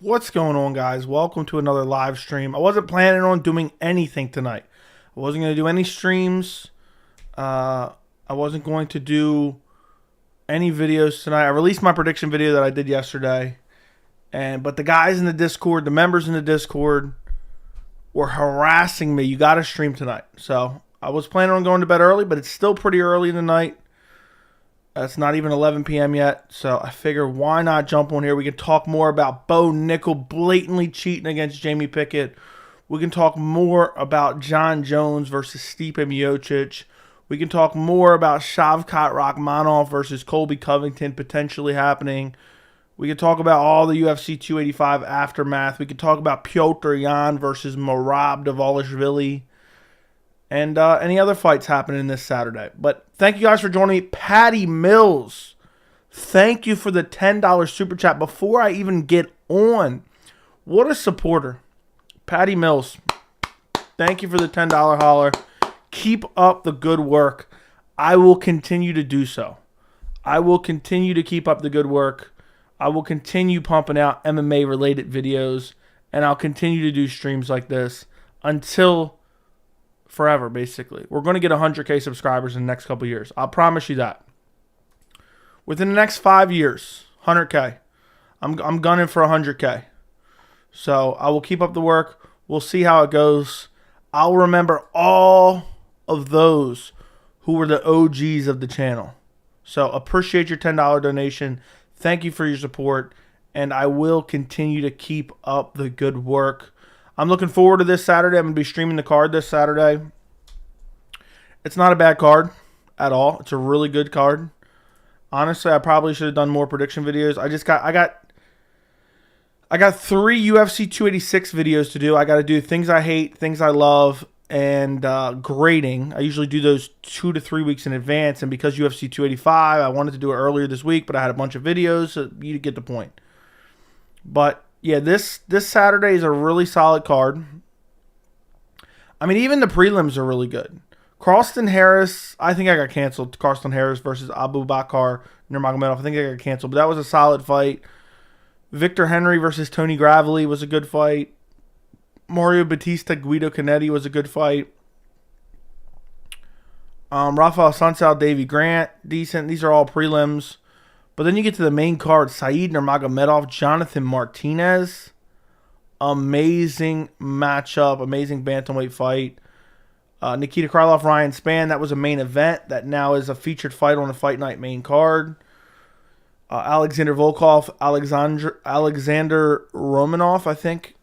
What's going on, guys? Welcome to another live stream. I wasn't planning on doing anything tonight. I wasn't going to do any streams. I wasn't going to do any videos tonight. I released my prediction video that I did yesterday. But the guys in the Discord, the members in the Discord were harassing me. You got to stream tonight. So I was planning on going to bed early, but it's still pretty early in the night. It's not even 11 p.m. yet, so I figure why not jump on here. We can talk more about Bo Nickal blatantly cheating against Jamie Pickett. We can talk more about Jon Jones versus Stipe Miocic. We can talk more about Shavkat Rakhmonov versus Colby Covington potentially happening. We can talk about all the UFC 285 aftermath. We can talk about Petr Yan versus Merab Dvalishvili. And any other fights happening this Saturday. But thank you guys for joining me. Patty Mills, thank you for the $10 super chat before I even get on. What a supporter. Patty Mills, thank you for the $10 holler. Keep up the good work. I will continue to do so. I will continue to keep up the good work. I will continue pumping out MMA-related videos. And I'll continue to do streams like this until forever, basically. We're going to get 100K subscribers in the next couple years. I'll promise you that. Within the next 5 years, 100K. I'm gunning for 100K. So I will keep up the work. We'll see how it goes. I'll remember all of those who were the OGs of the channel. So appreciate your $10 donation. Thank you for your support. And I will continue to keep up the good work. I'm looking forward to this Saturday. I'm going to be streaming the card this Saturday. It's not a bad card at all. It's a really good card. Honestly, I probably should have done more prediction videos. I got 3 UFC 286 videos to do. I got to do things I hate, things I love, and grading. I usually do those 2 to 3 weeks in advance. And because UFC 285, I wanted to do it earlier this week, but I had a bunch of videos, so you get the point. But yeah, this Saturday is a really solid card. I mean, even the prelims are really good. Carlston Harris, I think I got canceled. Carlston Harris versus Abu Bakar Nurmagomedov. I think I got canceled, but that was a solid fight. Victor Henry versus Tony Gravely was a good fight. Mario Batista Guido Canetti was a good fight. Rafael Sunsao Davy Grant, decent. These are all prelims. But then you get to the main card, Said Nurmagomedov, Jonathan Martinez. Amazing matchup, amazing bantamweight fight. Nikita Krylov, Ryan Spann, that was a main event. That now is a featured fight on the Fight Night main card. Alexander Volkov, Alexander Romanov, I think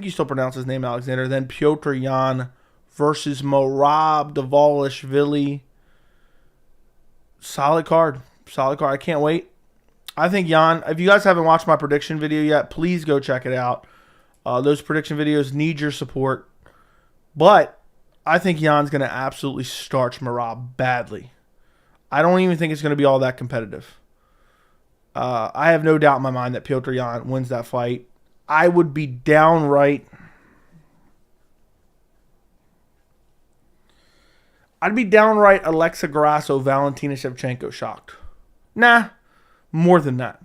you still pronounce his name Alexander. Then Petr Yan versus Merab Dvalishvili. Solid card. I can't wait. I think Jan, if you guys haven't watched my prediction video yet, please go check it out. Those prediction videos need your support. But I think Jan's going to absolutely starch Merab badly. I don't even think it's going to be all that competitive. I have no doubt in my mind that Petr Yan wins that fight. I would be downright... Alexa Grasso, Valentina Shevchenko shocked. Nah, more than that.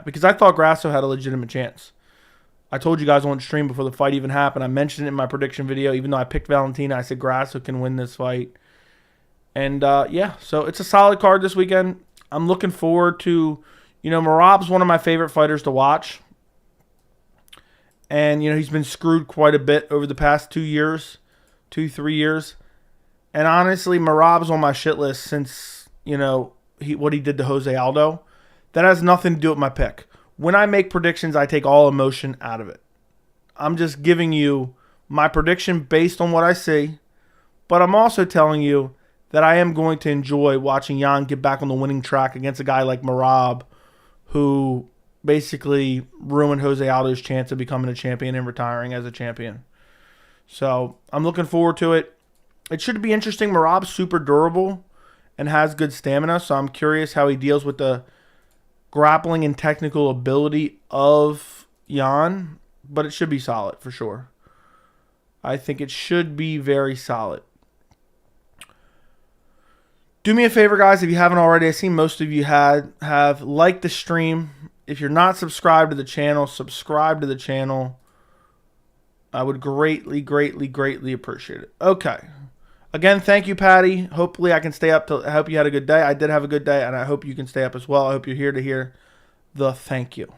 Because I thought Grasso had a legitimate chance. I told you guys on stream before the fight even happened. I mentioned it in my prediction video. Even though I picked Valentina, I said Grasso can win this fight. And, yeah, so it's a solid card this weekend. I'm looking forward to... Merab's one of my favorite fighters to watch. And, he's been screwed quite a bit over the past 3 years. And honestly, Merab's on my shit list since, what he did to Jose Aldo. That has nothing to do with my pick. When I make predictions, I take all emotion out of it. I'm just giving you my prediction based on what I see. But I'm also telling you that I am going to enjoy watching Jan get back on the winning track against a guy like Merab, who basically ruined Jose Aldo's chance of becoming a champion and retiring as a champion. So I'm looking forward to it. It should be interesting. Merab's super durable and has good stamina, so I'm curious how he deals with the grappling and technical ability of Jan, but it should be solid for sure. I think it should be very solid. Do me a favor, guys, if you haven't already. I see most of you have liked the stream. If you're not subscribed to the channel, subscribe to the channel. I would greatly, greatly, greatly appreciate it. Okay. Again, thank you, Patty. Hopefully I can stay up. I hope you had a good day. I did have a good day, and I hope you can stay up as well. I hope you're here to hear the thank you.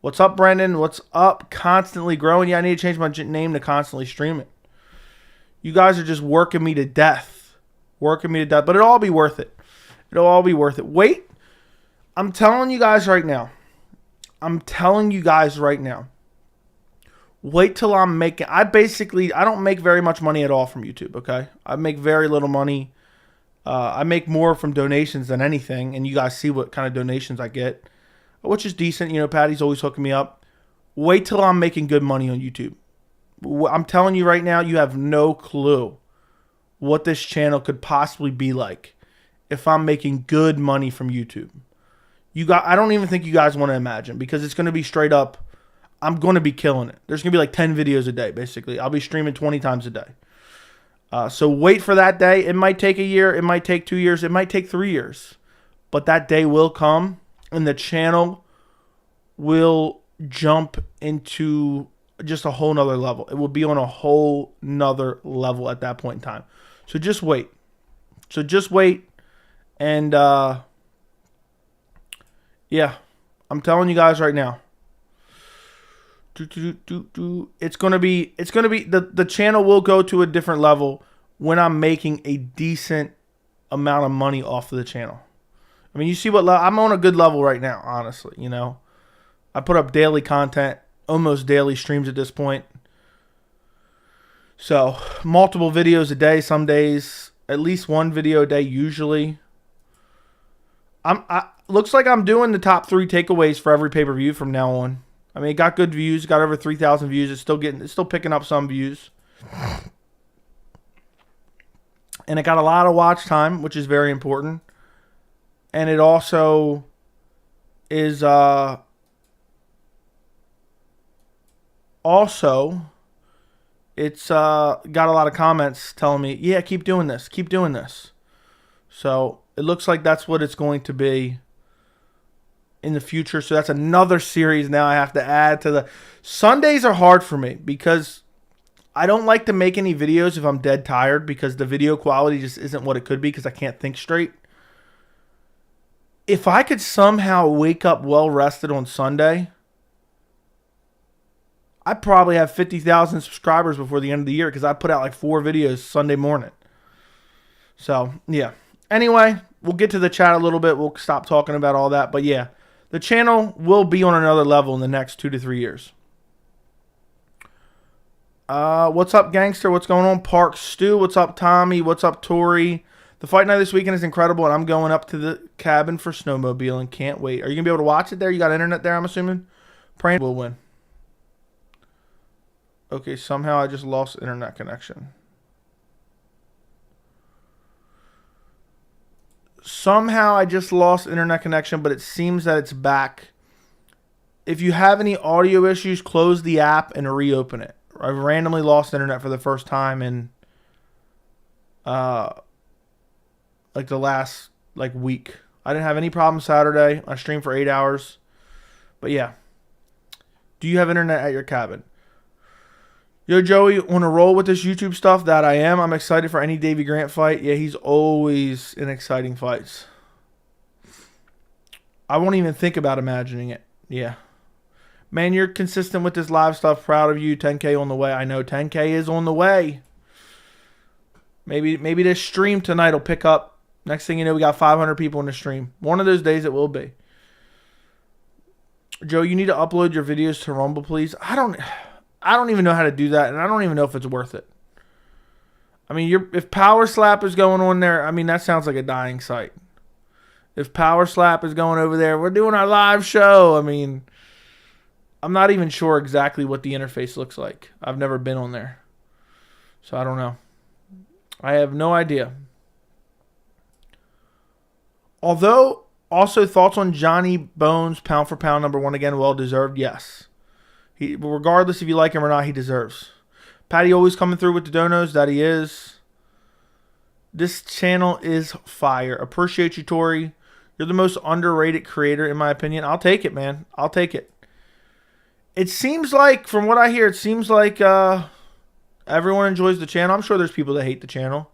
What's up, Brendan? What's up? Constantly growing. Yeah, I need to change my name to Constantly Streaming. You guys are just working me to death. Working me to death. But it'll all be worth it. It'll all be worth it. Wait. I'm telling you guys right now. Wait till I'm making... I don't make very much money at all from YouTube, okay? I make very little money. I make more from donations than anything, and you guys see what kind of donations I get, which is decent. You know, Patty's always hooking me up. Wait till I'm making good money on YouTube. I'm telling you right now, you have no clue what this channel could possibly be like if I'm making good money from YouTube. I don't even think you guys want to imagine, because it's going to be straight up... I'm going to be killing it. There's going to be like 10 videos a day, basically. I'll be streaming 20 times a day. So wait for that day. It might take a year. It might take 2 years. It might take 3 years. But that day will come, and the channel will jump into just a whole nother level. It will be on a whole nother level at that point in time. So just wait. And, yeah, I'm telling you guys right now. It's gonna be the channel will go to a different level when I'm making a decent amount of money off of the channel. I mean, you see what I'm on a good level right now, honestly. You know, I put up daily content, almost daily streams at this point. So multiple videos a day, some days at least one video a day. Usually, looks like I'm doing the top 3 takeaways for every pay-per-view from now on. I mean, it got good views, got over 3,000 views. It's still picking up some views. And it got a lot of watch time, which is very important. And it also is got a lot of comments telling me, yeah, keep doing this. Keep doing this. So it looks like that's what it's going to be in the future. So that's another series now I have to add to the... Sundays are hard for me because I don't like to make any videos if I'm dead tired, because the video quality just isn't what it could be because I can't think straight. If I could somehow wake up well rested on Sunday, I'd probably have 50,000 subscribers before the end of the year, because I put out like 4 videos Sunday morning. So, yeah. Anyway, we'll get to the chat a little bit. We'll stop talking about all that. But yeah, the channel will be on another level in the next 2 to 3 years. What's up, Gangster? What's going on? Park Stu. What's up, Tommy? What's up, Tori? The fight night this weekend is incredible, and I'm going up to the cabin for snowmobiling. Can't wait. Are you going to be able to watch it there? You got internet there, I'm assuming? Praying we'll win. Okay, somehow I just lost internet connection. Somehow I just lost internet connection, but it seems that it's back. If you have any audio issues, close the app and reopen it. I've randomly lost internet for the first time in like the last week. I didn't have any problem Saturday. I streamed for 8 hours. But yeah. Do you have internet at your cabin? Yo, Joey, on a roll with this YouTube stuff? That I am. I'm excited for any Davey Grant fight. Yeah, he's always in exciting fights. I won't even think about imagining it. Yeah. Man, you're consistent with this live stuff. Proud of you. 10K on the way. I know 10K is on the way. Maybe this stream tonight will pick up. Next thing you know, we got 500 people in the stream. One of those days it will be. Joe, you need to upload your videos to Rumble, please. I don't even know how to do that, and I don't even know if it's worth it. I mean, if Power Slap is going on there, I mean, that sounds like a dying site. If Power Slap is going over there, we're doing our live show. I mean, I'm not even sure exactly what the interface looks like. I've never been on there. So I don't know. I have no idea. Although, also thoughts on Johnny Bones, pound for pound, #1 again, well deserved. Yes. Regardless if you like him or not, he deserves. Patty always coming through with the donos. That he is. This channel is fire. Appreciate you, Tori. You're the most underrated creator, in my opinion. I'll take it, man. I'll take it. It seems like, from what I hear, it seems like everyone enjoys the channel. I'm sure there's people that hate the channel,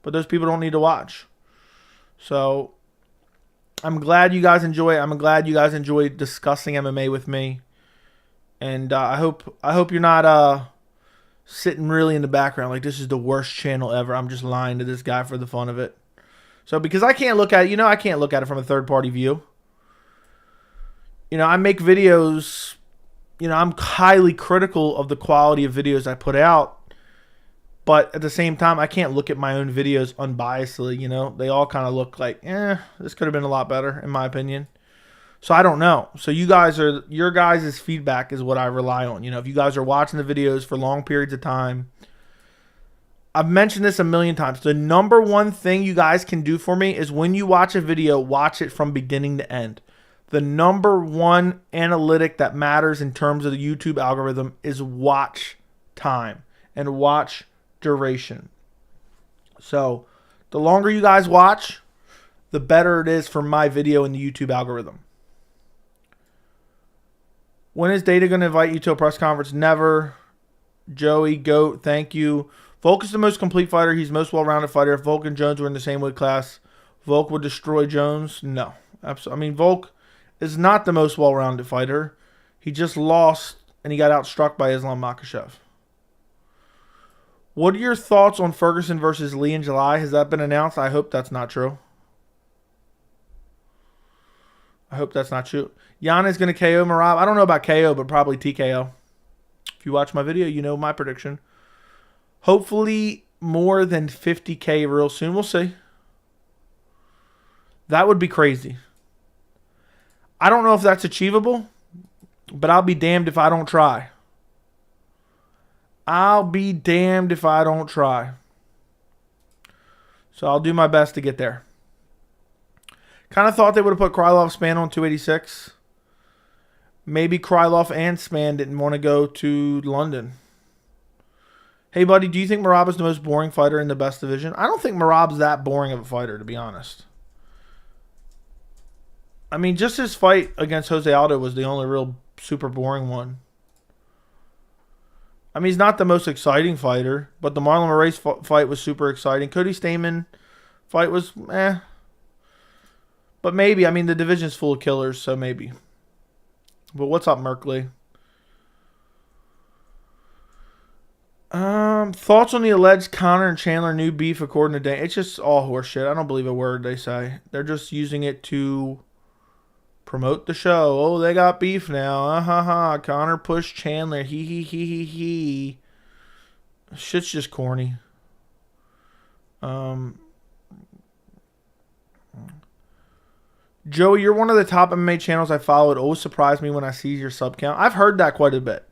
but those people don't need to watch. So I'm glad you guys enjoy it. I'm glad you guys enjoy discussing MMA with me. And I hope you're not sitting really in the background like this is the worst channel ever. I'm just lying to this guy for the fun of it. So because I can't look at it, I can't look at it from a third-party view. I make videos, I'm highly critical of the quality of videos I put out. But at the same time, I can't look at my own videos unbiasedly, They all kind of look like, this could have been a lot better, in my opinion. So I don't know. So your guys' feedback is what I rely on. If you guys are watching the videos for long periods of time, I've mentioned this a million times. The number one thing you guys can do for me is when you watch a video, watch it from beginning to end. The number one analytic that matters in terms of the YouTube algorithm is watch time and watch duration. So the longer you guys watch, the better it is for my video in the YouTube algorithm. When is Data going to invite you to a press conference? Never. Joey, GOAT, thank you. Volk is the most complete fighter. He's the most well-rounded fighter. If Volk and Jones were in the same weight class, Volk would destroy Jones? No. Absolutely. Volk is not the most well-rounded fighter. He just lost, and he got outstruck by Islam Makhachev. What are your thoughts on Ferguson versus Lee in July? Has that been announced? I hope that's not true. I hope that's not true. Jan is going to KO Merab. I don't know about KO, but probably TKO. If you watch my video, you know my prediction. Hopefully more than 50K real soon. We'll see. That would be crazy. I don't know if that's achievable, but I'll be damned if I don't try. I'll be damned if I don't try. So I'll do my best to get there. Kind of thought they would have put Krylov Spann on 286. Maybe Krylov and Spann didn't want to go to London. Hey, buddy, do you think Merab is the most boring fighter in the best division? I don't think Merab's that boring of a fighter, to be honest. Just his fight against Jose Aldo was the only real super boring one. He's not the most exciting fighter, but the Marlon Moraes fight was super exciting. Cody Stamann fight was But maybe, the division's full of killers, so maybe. But what's up, Merkley? Thoughts on the alleged Conor and Chandler new beef according to Dane? It's just all horseshit. I don't believe a word they say. They're just using it to promote the show. Oh, they got beef now. Conor pushed Chandler. He. Shit's just corny. Joey, you're one of the top MMA channels I follow. It always surprised me when I see your sub count. I've heard that quite a bit.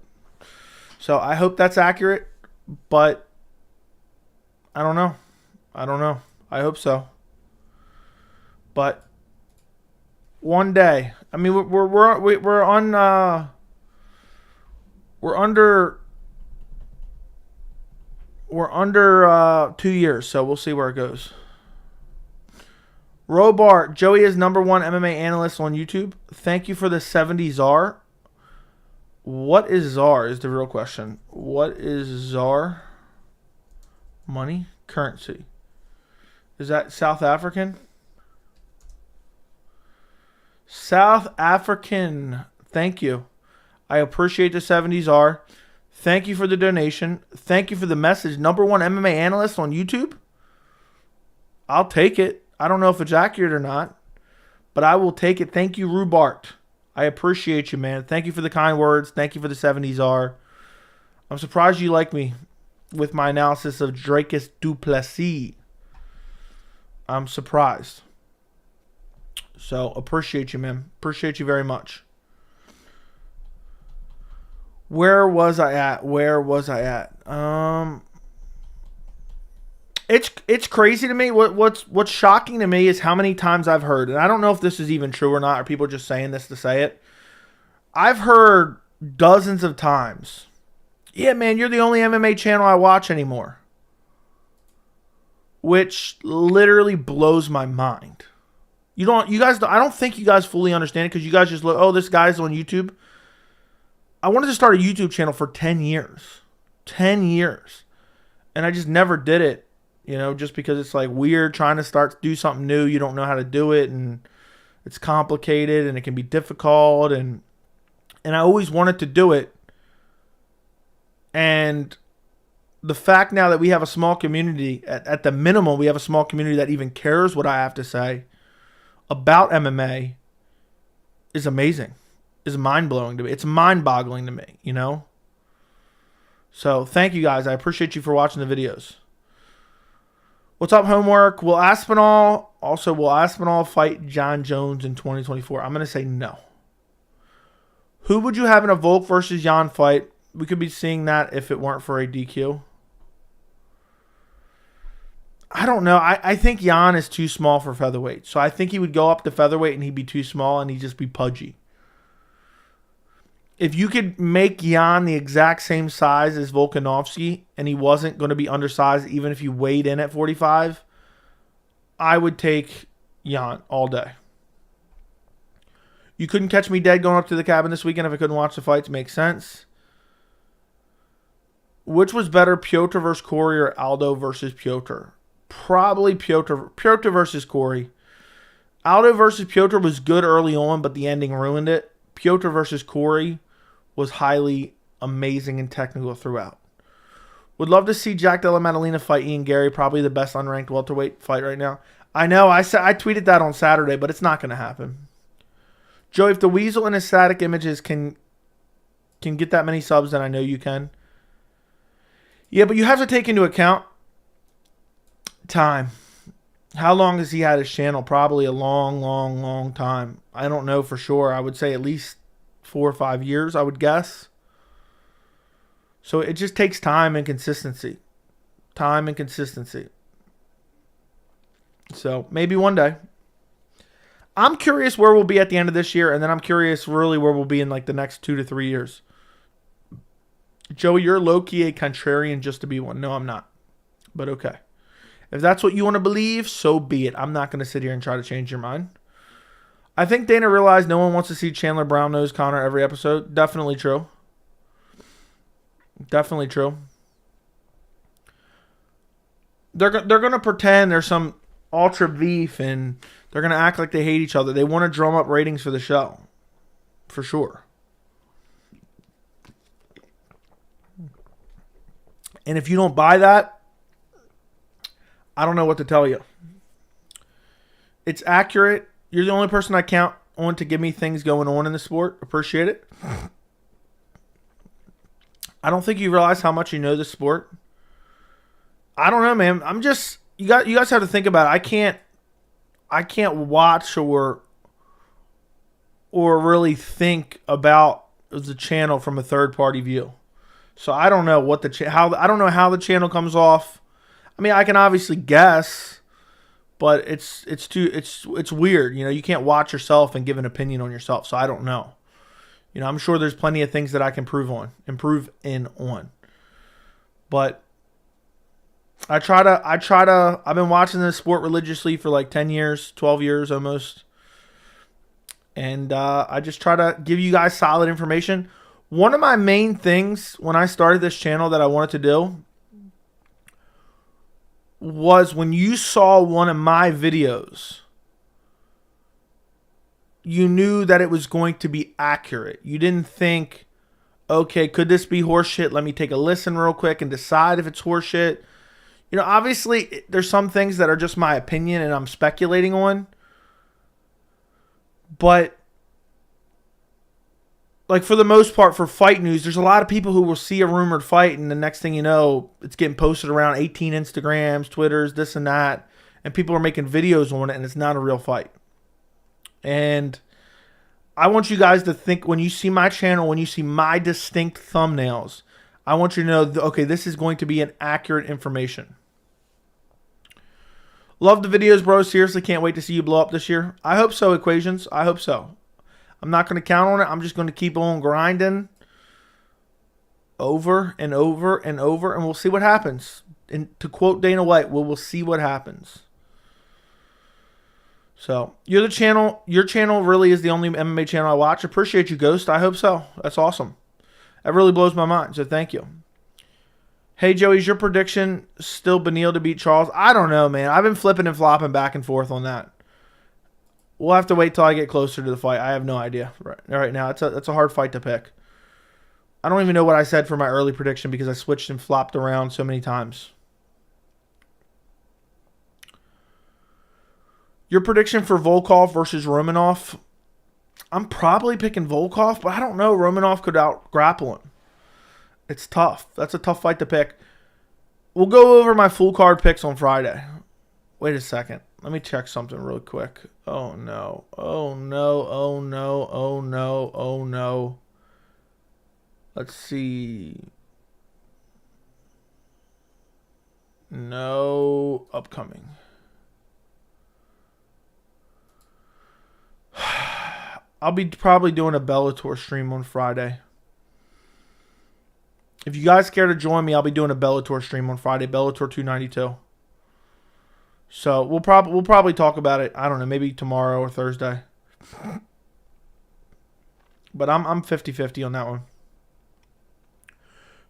So I hope that's accurate, but I don't know. I hope so. But one day, we're under 2 years, so we'll see where it goes. Robart, Joey is #1 MMA analyst on YouTube. Thank you for the 70 ZAR. What is ZAR is the real question. What is ZAR? Money? Currency. Is that South African? South African. Thank you. I appreciate the 70 ZAR. Thank you for the donation. Thank you for the message. #1 MMA analyst on YouTube. I'll take it. I don't know if it's accurate or not, but I will take it. Thank you, Rubart. I appreciate you, man. Thank you for the kind words. Thank you for the 70 ZAR. I'm surprised you like me with my analysis of Dracus du Plessis. I'm surprised. So, appreciate you, man. Appreciate you very much. Where was I at? It's crazy to me. What's shocking to me is how many times I've heard, and I don't know if this is even true or not, or people just saying this to say it. I've heard dozens of times, yeah, man, you're the only MMA channel I watch anymore. Which literally blows my mind. You guys, I don't think you guys fully understand it because you guys just look, oh, this guy's on YouTube. I wanted to start a YouTube channel for 10 years. 10 years. And I just never did it, just because it's like weird trying to do something new. You don't know how to do it, and it's complicated, and it can be difficult, and I always wanted to do it. And the fact now that we have a small community, at the minimum, we have a small community that even cares what I have to say about MMA is amazing. Is mind-blowing to me. It's mind-boggling to me, So, thank you guys. I appreciate you for watching the videos. What's up, Homework? Will Aspinall fight Jon Jones in 2024? I'm going to say no. Who would you have in a Volk versus Jan fight? We could be seeing that if it weren't for a DQ. I don't know. I think Jan is too small for featherweight. So I think he would go up to featherweight and he'd be too small and he'd just be pudgy. If you could make Jan the exact same size as Volkanovski and he wasn't going to be undersized even if he weighed in at 45, I would take Jan all day. You couldn't catch me dead going up to the cabin this weekend if I couldn't watch the fights. Makes sense. Which was better, Piotr versus Corey or Aldo versus Piotr? Probably Piotr versus Corey. Aldo versus Piotr was good early on, but the ending ruined it. Piotr versus Corey was highly amazing and technical throughout. Would love to see Jack Della Maddalena fight Ian Gary, probably the best unranked welterweight fight right now. I know, I tweeted that on Saturday, but it's not going to happen. Joe, if the Weasel and his static images can get that many subs, then I know you can. Yeah, but you have to take into account time. How long has he had his channel? Probably a long, long, long time. I don't know for sure. I would say at least 4 or 5 years, I would guess. So it just takes time and consistency. Time and consistency. So maybe one day. I'm curious where we'll be at the end of this year, and then I'm curious really where we'll be in like the next 2 to 3 years. Joey, you're low-key a contrarian just to be one. No, I'm not. But okay. If that's what you want to believe, so be it. I'm not going to sit here and try to change your mind. I think Dana realized no one wants to see Chandler brown-nose Conor every episode. Definitely true. Definitely true. They're going to pretend there's some ultra beef and they're going to act like they hate each other. They want to drum up ratings for the show. For sure. And if you don't buy that, I don't know what to tell you. It's accurate. You're the only person I count on to give me things going on in the sport. Appreciate it. I don't think you realize how much you know the sport. I don't know, man. I'm just you guys have to think about it. I can't watch or really think about the channel from a third party view. So I don't know what I don't know how the channel comes off. I mean, I can obviously guess, but it's weird. You can't watch yourself and give an opinion on yourself. So I don't know. I'm sure there's plenty of things that I can improve on. But I've been watching this sport religiously for like 10 years, 12 years almost. And I just try to give you guys solid information. One of my main things when I started this channel that I wanted to do was when you saw one of my videos, you knew that it was going to be accurate. You didn't think, okay, could this be horseshit? Let me take a listen real quick and decide if it's horseshit. Obviously, there's some things that are just my opinion and I'm speculating on. But like for the most part, for fight news, there's a lot of people who will see a rumored fight and the next thing you know, it's getting posted around 18 Instagrams, Twitters, this and that. And people are making videos on it and it's not a real fight. And I want you guys to think when you see my channel, when you see my distinct thumbnails, I want you to know, okay, this is going to be an accurate information. Love the videos, bro. Seriously, can't wait to see you blow up this year. I hope so, Equations. I hope so. I'm not going to count on it. I'm just going to keep on grinding over and over and over, and we'll see what happens. And to quote Dana White, we'll see what happens. So you're the channel. Your channel really is the only MMA channel I watch. Appreciate you, Ghost. I hope so. That's awesome. That really blows my mind. So thank you. Hey, Joey, is your prediction still Beneil to beat Charles? I don't know, man. I've been flipping and flopping back and forth on that. We'll have to wait till I get closer to the fight. I have no idea right now. It's a hard fight to pick. I don't even know what I said for my early prediction because I switched and flopped around so many times. Your prediction for Volkov versus Romanov? I'm probably picking Volkov, but I don't know. Romanov could out-grapple him. It's tough. That's a tough fight to pick. We'll go over my full card picks on Friday. Wait a second. Let me check something real quick. Oh, no. Oh, no. Oh, no. Oh, no. Oh, no. Let's see. No upcoming. I'll be probably doing a Bellator stream on Friday. If you guys care to join me, I'll be doing a Bellator stream on Friday, Bellator 292. So we'll probably talk about it. I don't know, maybe tomorrow or Thursday. But I'm 50-50 on that one.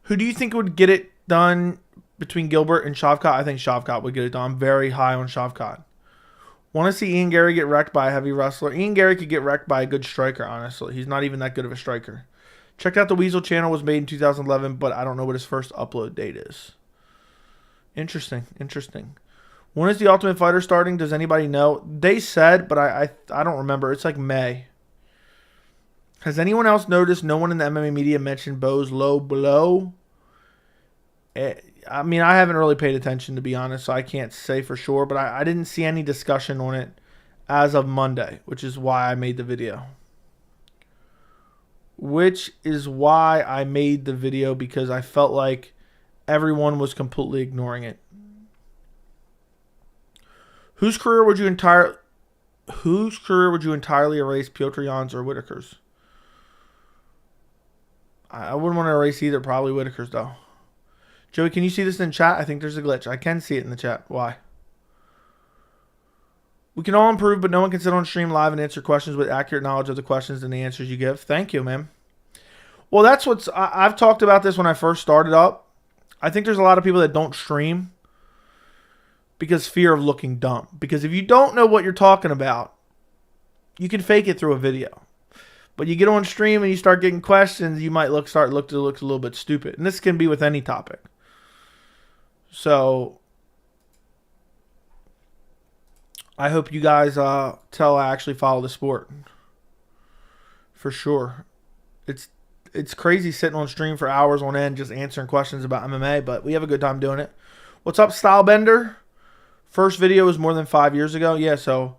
Who do you think would get it done between Gilbert and Shavkat? I think Shavkat would get it done. I'm very high on Shavkat. Want to see Ian Gary get wrecked by a heavy wrestler? Ian Gary could get wrecked by a good striker, honestly. He's not even that good of a striker. Checked out the Weasel channel. Was made in 2011, but I don't know what his first upload date is. Interesting. Interesting. When is the Ultimate Fighter starting? Does anybody know? They said, but I don't remember. It's like May. Has anyone else noticed no one in the MMA media mentioned Bo's low blow? I mean, I haven't really paid attention, to be honest, so I can't say for sure. But I didn't see any discussion on it as of Monday, which is why I made the video. Because I felt like everyone was completely ignoring it. Whose career would you entirely erase, Piotr Jan's or Whitaker's? I wouldn't want to erase either. Probably Whitaker's, though. Joey, can you see this in chat? I think there's a glitch. I can see it in the chat. Why? We can all improve, but no one can sit on stream live and answer questions with accurate knowledge of the questions and the answers you give. Thank you, man. Well, that's what's... I've talked about this when I first started up. I think there's a lot of people that don't stream because fear of looking dumb. Because if you don't know what you're talking about, you can fake it through a video. But you get on stream and you start getting questions, you might look a little bit stupid. And this can be with any topic. So I hope you guys tell I actually follow the sport. For sure. It's crazy sitting on stream for hours on end just answering questions about MMA, but we have a good time doing it. What's up, Stylebender? First video was more than 5 years ago. Yeah, so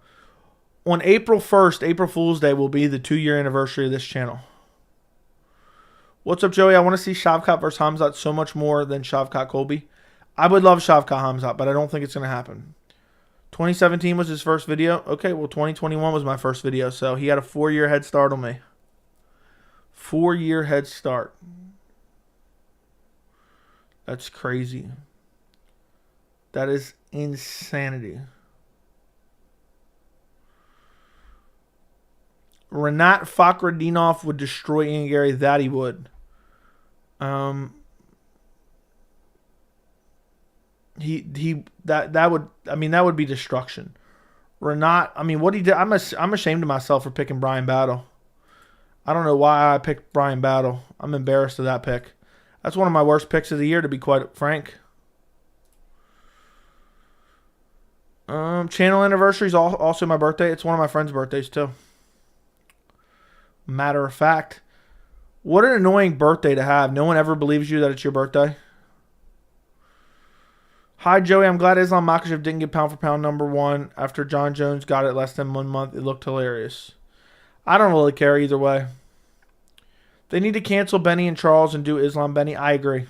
on April 1st, April Fool's Day, will be the 2-year anniversary of this channel. What's up, Joey? I want to see Shavkat versus Hamzat so much more than Shavkat Colby. I would love Shavkat Hamzat, but I don't think it's going to happen. 2017 was his first video. Okay, well, 2021 was my first video, so he had a 4-year head start on me. 4-year head start. That's crazy. That is insanity. Renat Fakhretdinov would destroy Ian Gary. That he would. That would be destruction. Renat, I mean, what he did, I'm ashamed of myself for picking Brian Battle. I don't know why I picked Brian Battle. I'm embarrassed of that pick. That's one of my worst picks of the year, to be quite frank. Channel anniversary is also my birthday. It's one of my friends' birthdays too. Matter of fact, what an annoying birthday to have. No one ever believes you that it's your birthday. Hi, Joey. I'm glad Islam Makhachev didn't get pound for pound #1 after Jon Jones got it less than 1 month. It looked hilarious. I don't really care either way. They need to cancel Benny and Charles and do Islam Benny. I agree.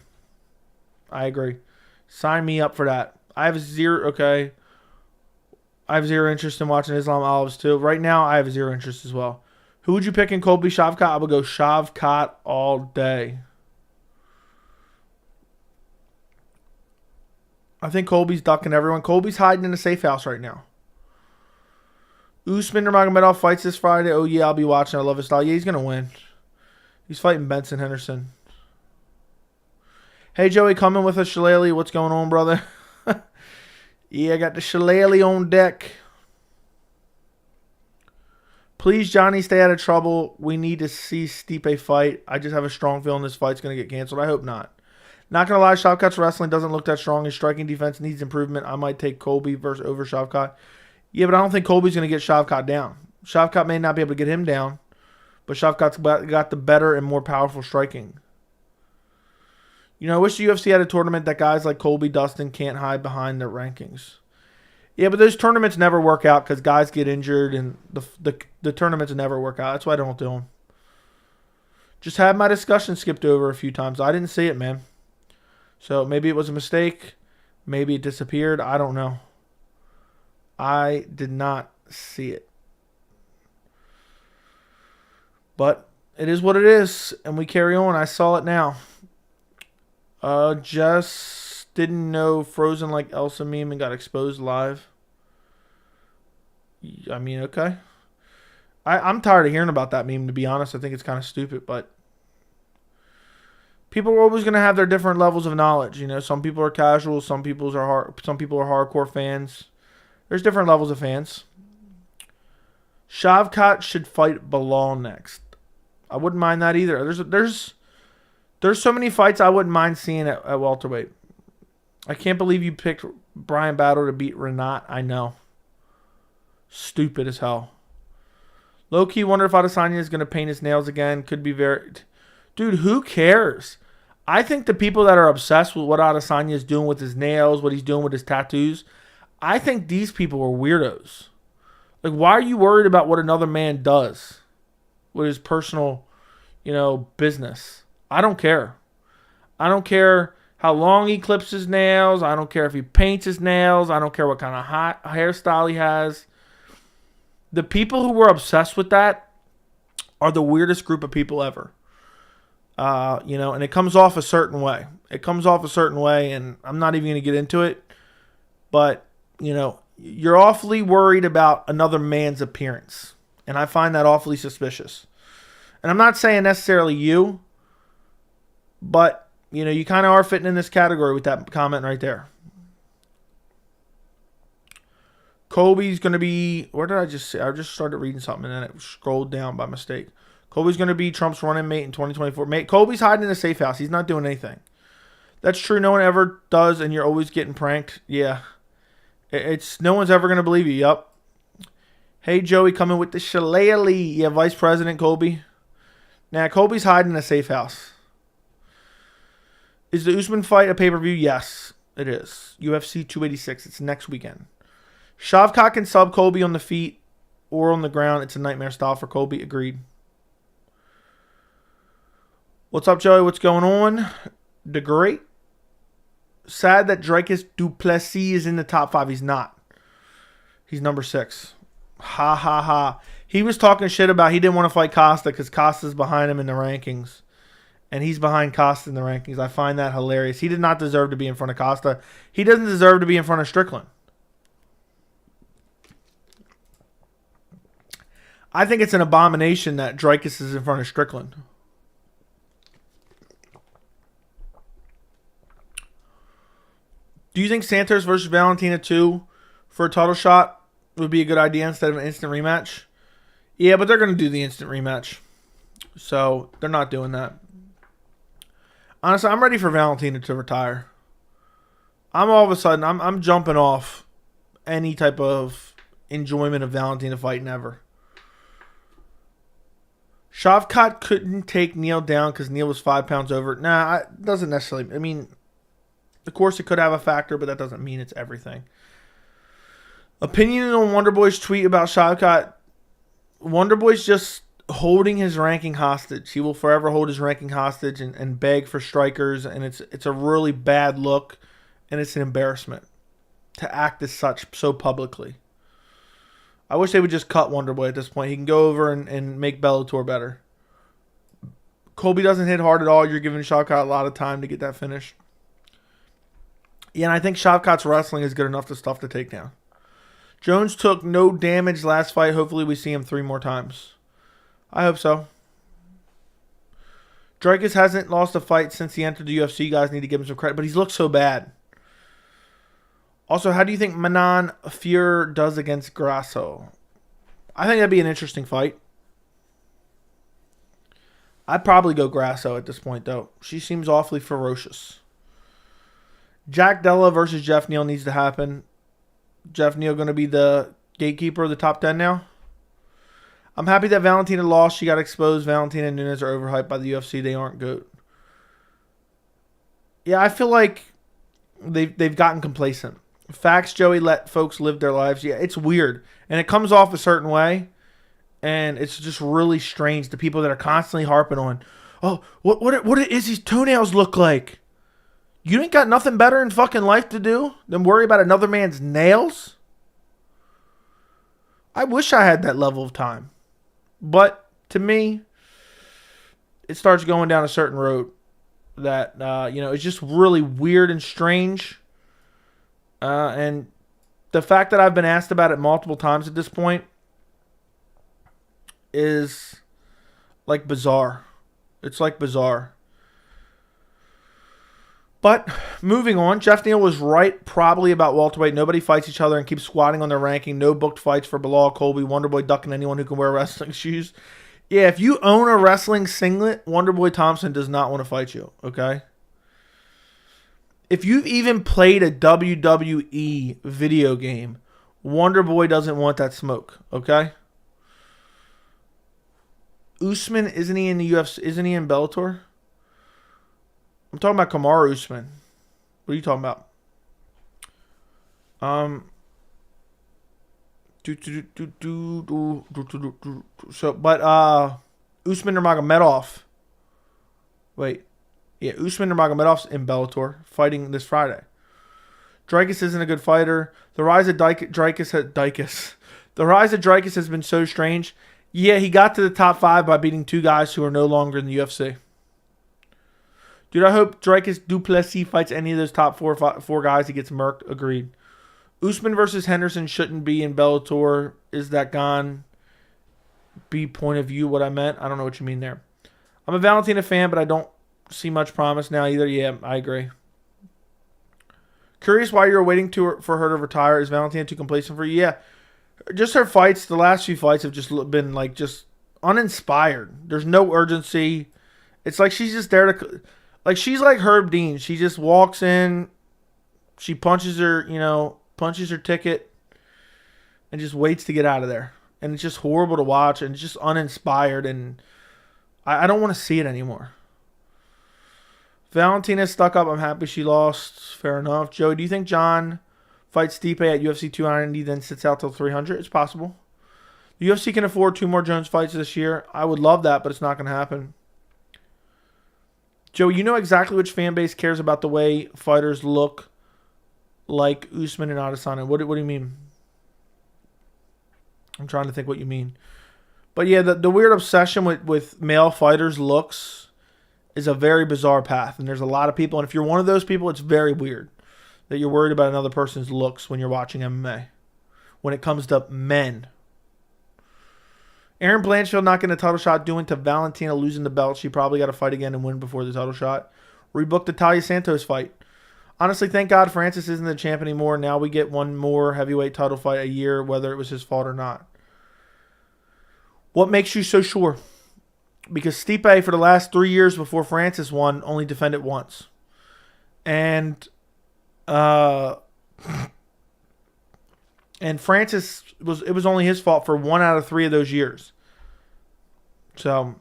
Sign me up for that. I have zero interest in watching Islam Olives too. Right now, I have zero interest as well. Who would you pick in Colby Shavkat? I would go Shavkat all day. I think Colby's ducking everyone. Colby's hiding in a safe house right now. Usman Nurmagomedov fights this Friday. Oh, yeah, I'll be watching. I love his style. Yeah, he's going to win. He's fighting Benson Henderson. Hey, Joey, coming with a shillelagh. What's going on, brother? Yeah, I got the shillelagh on deck. Please, Johnny, stay out of trouble. We need to see Stipe fight. I just have a strong feeling this fight's going to get canceled. I hope not. Not going to lie, Shavkat's wrestling doesn't look that strong. His striking defense needs improvement. I might take Colby over Shavkat. Yeah, but I don't think Colby's going to get Shavkat down. Shavkat may not be able to get him down, but Shavkat's got the better and more powerful striking. You know, I wish the UFC had a tournament that guys like Colby, Dustin can't hide behind their rankings. Yeah, but those tournaments never work out because guys get injured and the tournaments never work out. That's why I don't do them. Just had my discussion skipped over a few times. I didn't see it, man. So maybe it was a mistake. Maybe it disappeared. I don't know. I did not see it. But it is what it is, and we carry on. I saw it now. Just didn't know Frozen like Elsa meme and got exposed live. I mean, okay. I'm tired of hearing about that meme, to be honest. I think it's kind of stupid, but people are always going to have their different levels of knowledge. You know, some people are casual, some people are hardcore fans. There's different levels of fans. Shavkat should fight Bilal next. I wouldn't mind that either. There's so many fights I wouldn't mind seeing at welterweight. I can't believe you picked Brian Battle to beat Renat. I know. Stupid as hell. Low-key wonder if Adesanya is going to paint his nails again. Could be very... Dude, who cares? I think the people that are obsessed with what Adesanya is doing with his nails, what he's doing with his tattoos, I think these people are weirdos. Like, why are you worried about what another man does with his personal, business? I don't care. I don't care how long he clips his nails. I don't care if he paints his nails. I don't care what kind of hairstyle he has. The people who were obsessed with that are the weirdest group of people ever. And it comes off a certain way. And I'm not even going to get into it. But, you're awfully worried about another man's appearance. And I find that awfully suspicious. And I'm not saying necessarily you, but, you kind of are fitting in this category with that comment right there. Colby's going to be... Where did I just say? I just started reading something and then it scrolled down by mistake. Colby's going to be Trump's running mate in 2024. Colby's hiding in a safe house. He's not doing anything. That's true. No one ever does, and you're always getting pranked. Yeah. It's no one's ever going to believe you. Yup. Hey, Joey, coming with the shillelagh. Yeah, Vice President Colby. Nah, Colby's hiding in a safe house. Is the Usman fight a pay-per-view? Yes, it is. UFC 286. It's next weekend. Shavkat can sub Colby on the feet or on the ground. It's a nightmare style for Colby. Agreed. What's up, Joey? What's going on? The Great. Sad that Dricus du Plessis is in the top 5. He's not. He's number 6. Ha, ha, ha. He was talking shit about he didn't want to fight Costa because Costa's behind him in the rankings. And he's behind Costa in the rankings. I find that hilarious. He did not deserve to be in front of Costa. He doesn't deserve to be in front of Strickland. I think it's an abomination that Dricus is in front of Strickland. Do you think Santos versus Valentina 2 for a title shot would be a good idea instead of an instant rematch? Yeah, but they're going to do the instant rematch. So, they're not doing that. Honestly, I'm ready for Valentina to retire. I'm jumping off any type of enjoyment of Valentina fighting ever. Shavkat couldn't take Neil down because Neil was 5 pounds over. Nah, it doesn't necessarily. I mean, of course it could have a factor, but that doesn't mean it's everything. Opinion on Wonderboy's tweet about Shavkat. Wonderboy's just holding his ranking hostage. He will forever hold his ranking hostage and beg for strikers, and it's a really bad look, and it's an embarrassment to act as such so publicly. I wish they would just cut Wonderboy at this point. He can go over and make Bellator better. Colby doesn't hit hard at all. You're giving Shavkat a lot of time to get that finish. Yeah, and I think Shavkat's wrestling is good enough to stuff the takedown. Jones took no damage last fight. Hopefully we see him 3 more times. I hope so. Dricus hasn't lost a fight since he entered the UFC. You guys need to give him some credit, but he's looked so bad. Also, how do you think Manon Fior does against Grasso? I think that'd be an interesting fight. I'd probably go Grasso at this point, though. She seems awfully ferocious. Jack Della versus Jeff Neal needs to happen. Jeff Neal going to be the gatekeeper of the top 10 now. I'm happy that Valentina lost. She got exposed. Valentina and Nunes are overhyped by the UFC. They aren't good. Yeah, I feel like they've gotten complacent. Facts, Joey, let folks live their lives. Yeah, it's weird. And it comes off a certain way. And it's just really strange. The people that are constantly harping on, oh, what is these toenails look like? You ain't got nothing better in fucking life to do than worry about another man's nails? I wish I had that level of time. But to me, it starts going down a certain road that, it's just really weird and strange. And the fact that I've been asked about it multiple times at this point is like bizarre. It's like bizarre. But moving on, Jeff Neal was right probably about welterweight. Nobody fights each other and keeps squatting on their ranking. No booked fights for Bilal, Colby, Wonderboy ducking anyone who can wear wrestling shoes. Yeah, if you own a wrestling singlet, Wonderboy Thompson does not want to fight you, okay? If you've even played a WWE video game, Wonderboy doesn't want that smoke, okay? Usman, isn't he in the UFC? Isn't he in Bellator? I'm talking about Kamaru Usman. What are you talking about? Usman Nurmagomedov. Wait. Yeah, Usman Nurmagomedov's in Bellator, fighting this Friday. Dricus isn't a good fighter. The rise of Dricus has been so strange. Yeah, he got to the top 5 by beating 2 guys who are no longer in the UFC. Dude, I hope Dricus Duplessis fights any of those top four guys. He gets murked. Agreed. Usman versus Henderson shouldn't be in Bellator. Is that gone? B point of view what I meant? I don't know what you mean there. I'm a Valentina fan, but I don't see much promise now either. Yeah, I agree. Curious why you're waiting for her to retire. Is Valentina too complacent for you? Yeah. Just her fights, the last few fights have just been like just uninspired. There's no urgency. It's like she's just there to... Like, she's like Herb Dean. She just walks in, she punches her ticket, and just waits to get out of there. And it's just horrible to watch, and it's just uninspired, and I don't want to see it anymore. Valentina stuck up. I'm happy she lost. Fair enough. Joey, do you think Jon fights Stipe at UFC 290, then sits out till 300? It's possible. The UFC can afford 2 more Jones fights this year. I would love that, but it's not going to happen. Joe, you know exactly which fan base cares about the way fighters look like Usman and Adesanya. What do you mean? I'm trying to think what you mean. But yeah, the weird obsession with male fighters' looks is a very bizarre path. And there's a lot of people, and if you're one of those people, it's very weird that you're worried about another person's looks when you're watching MMA. When it comes to men. Aaron Blanchfield not getting a title shot due to Valentina losing the belt. She probably got to fight again and win before the title shot. Rebooked the Talia Santos fight. Honestly, thank God Francis isn't the champ anymore. Now we get one more heavyweight title fight a year, whether it was his fault or not. What makes you so sure? Because Stipe, for the last 3 years before Francis won, only defended once. And Francis, it was only his fault for 1 out of 3 of those years. So,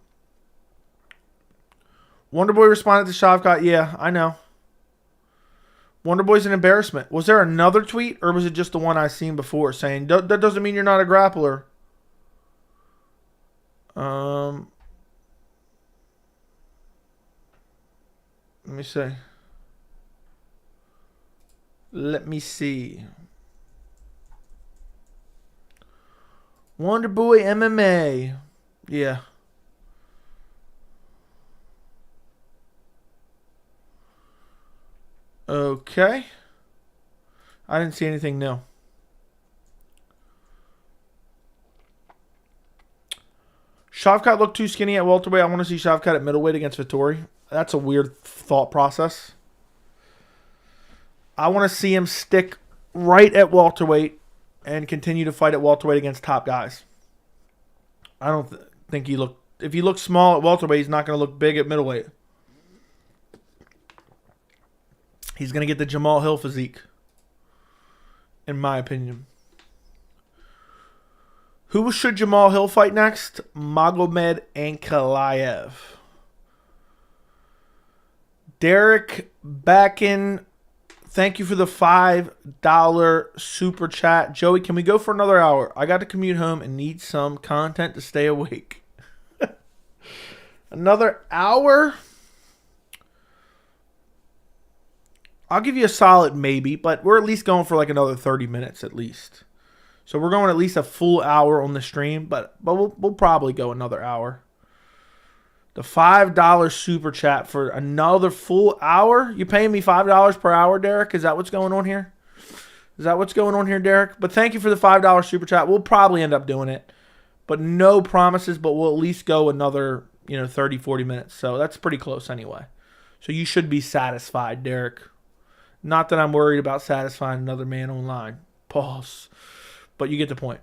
Wonderboy responded to Shavkat. Yeah, I know. Wonderboy's an embarrassment. Was there another tweet, or was it just the one I seen before saying, that doesn't mean you're not a grappler? Let me see. Wonderboy MMA. Yeah. Okay. I didn't see anything new. Shavkat looked too skinny at welterweight. I want to see Shavkat at middleweight against Vettori. That's a weird thought process. I want to see him stick right at welterweight and continue to fight at welterweight against top guys. I don't think he looked... If he looks small at welterweight, he's not going to look big at middleweight. He's going to get the Jamal Hill physique, in my opinion. Who should Jamal Hill fight next? Magomed Ankalaev. Derek Backen, thank you for the $5 super chat. Joey, can we go for another hour? I got to commute home and need some content to stay awake. Another hour? I'll give you a solid maybe, but we're at least going for like another 30 minutes at least. So we're going at least a full hour on the stream, but we'll probably go another hour. The $5 super chat for another full hour? You paying me $5 per hour, Derek? Is that what's going on here? Is that what's going on here, Derek? But thank you for the $5 super chat. We'll probably end up doing it, but no promises, but we'll at least go another, 30, 40 minutes. So that's pretty close anyway. So you should be satisfied, Derek. Not that I'm worried about satisfying another man online. Pause. But you get the point.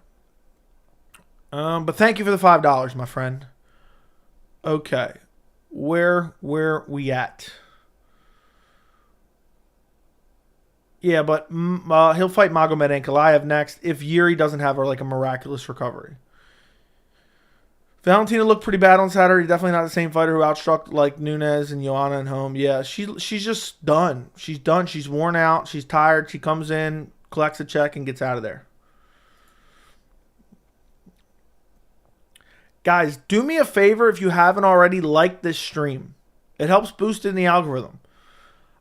But thank you for the $5, my friend. Okay. Where we at? Yeah, but he'll fight Magomed Ankalaev next if Yuri doesn't have a miraculous recovery. Valentina looked pretty bad on Saturday. Definitely not the same fighter who outstruck Nunes and Joanna at home. Yeah, she's just done. She's done. She's worn out. She's tired. She comes in, collects a check, and gets out of there. Guys, do me a favor if you haven't already, like this stream. It helps boost in the algorithm.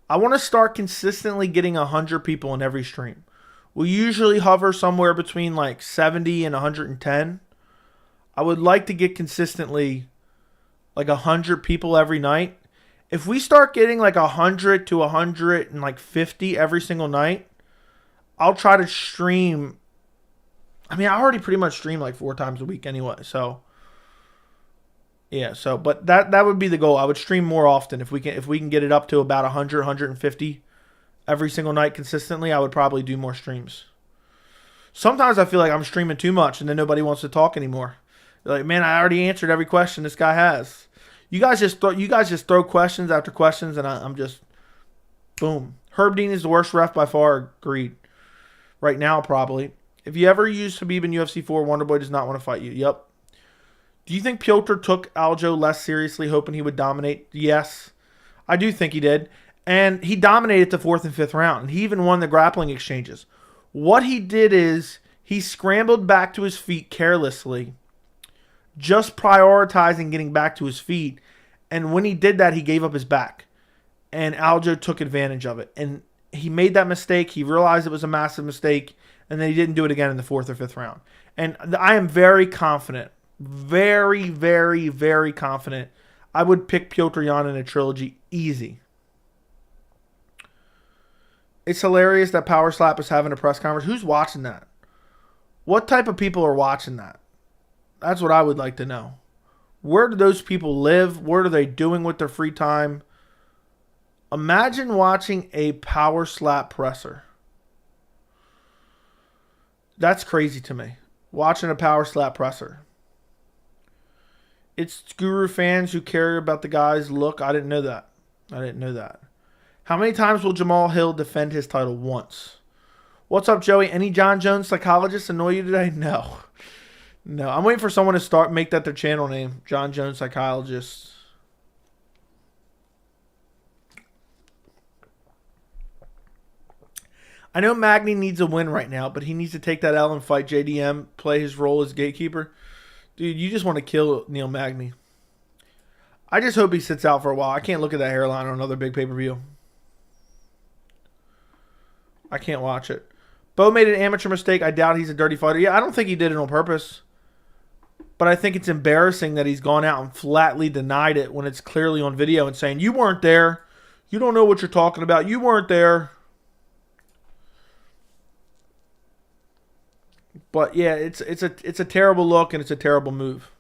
I want to start consistently getting 100 people in every stream. We usually hover somewhere between 70 and 110. I would like to get consistently 100 people every night. If we start getting 100 to 150 every single night, I'll try to stream. I mean, I already pretty much stream 4 times a week anyway. So, yeah. But that would be the goal. I would stream more often if we can get it up to about 100, 150 every single night consistently. I would probably do more streams. Sometimes I feel like I'm streaming too much and then nobody wants to talk anymore. They're like, man, I already answered every question this guy has. You guys just throw questions after questions, and I'm just boom. Herb Dean is the worst ref by far. Agreed. Right now, probably. If you ever use Khabib in UFC 4, Wonderboy does not want to fight you. Yep. Do you think Piotr took Aljo less seriously, hoping he would dominate? Yes, I do think he did, and he dominated the 4th and 5th round, and he even won the grappling exchanges. What he did is he scrambled back to his feet carelessly, just prioritizing getting back to his feet. And when he did that, he gave up his back. And Aljo took advantage of it. And he made that mistake. He realized it was a massive mistake. And then he didn't do it again in the 4th or 5th round. And I am very confident. Very, very, very confident. I would pick Piotr Yan in a trilogy easy. It's hilarious that Power Slap is having a press conference. Who's watching that? What type of people are watching that? That's what I would like to know. Where do those people live? What are they doing with their free time? Imagine watching a Power Slap presser. That's crazy to me. Watching a Power Slap presser. It's Guru fans who care about the guy's look. I didn't know that. How many times will Jamal Hill defend his title? Once. What's up, Joey? Any Jon Jones psychologists annoy you today? No. No, I'm waiting for someone to make that their channel name. Jon Jones Psychologist. I know Magny needs a win right now, but he needs to take that L and fight JDM, play his role as gatekeeper. Dude, you just want to kill Neil Magny. I just hope he sits out for a while. I can't look at that hairline on another big pay-per-view. I can't watch it. Bo made an amateur mistake. I doubt he's a dirty fighter. Yeah, I don't think he did it on purpose. But I think it's embarrassing that he's gone out and flatly denied it when it's clearly on video and saying, you weren't there. You don't know what you're talking about. You weren't there. But yeah, it's a terrible look and it's a terrible move.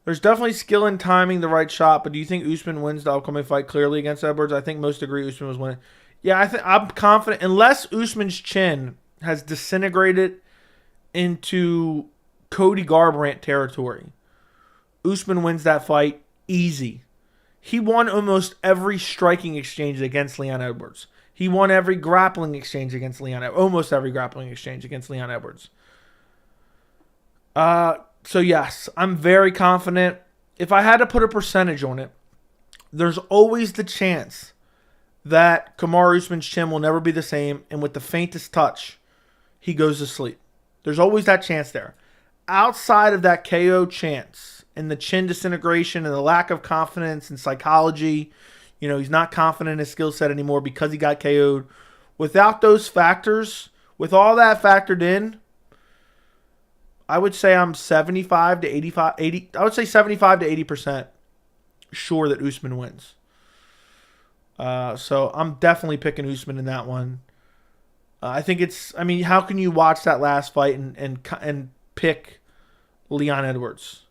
There's definitely skill in timing the right shot, but do you think Usman wins the upcoming fight clearly against Edwards? I think most agree Usman was winning. Yeah, I'm confident. Unless Usman's chin has disintegrated into Cody Garbrandt territory, Usman wins that fight easy. He won almost every striking exchange against Leon Edwards. He won every grappling exchange against almost every grappling exchange against Leon Edwards. So yes, I'm very confident. If I had to put a percentage on it, there's always the chance that Kamaru Usman's chin will never be the same, and with the faintest touch, he goes to sleep. There's always that chance there. Outside of that KO chance and the chin disintegration and the lack of confidence and psychology, he's not confident in his skill set anymore because he got KO'd. Without those factors, with all that factored in, I would say I'm 75 to 85, 80. I would say 75 to 80% sure that Usman wins. So I'm definitely picking Usman in that one. I think how can you watch that last fight and pick Leon Edwards?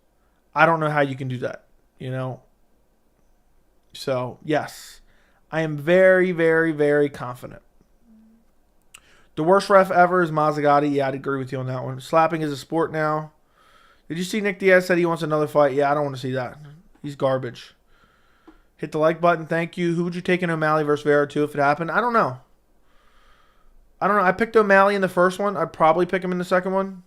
I don't know how you can do that, So, yes, I am very, very, very confident. The worst ref ever is Mazzagatti. Yeah, I'd agree with you on that one. Slapping is a sport now. Did you see Nick Diaz said he wants another fight? Yeah, I don't want to see that. He's garbage. Hit the like button. Thank you. Who would you take in O'Malley versus Vera 2 if it happened? I don't know. I picked O'Malley in the first one. I'd probably pick him in the second one.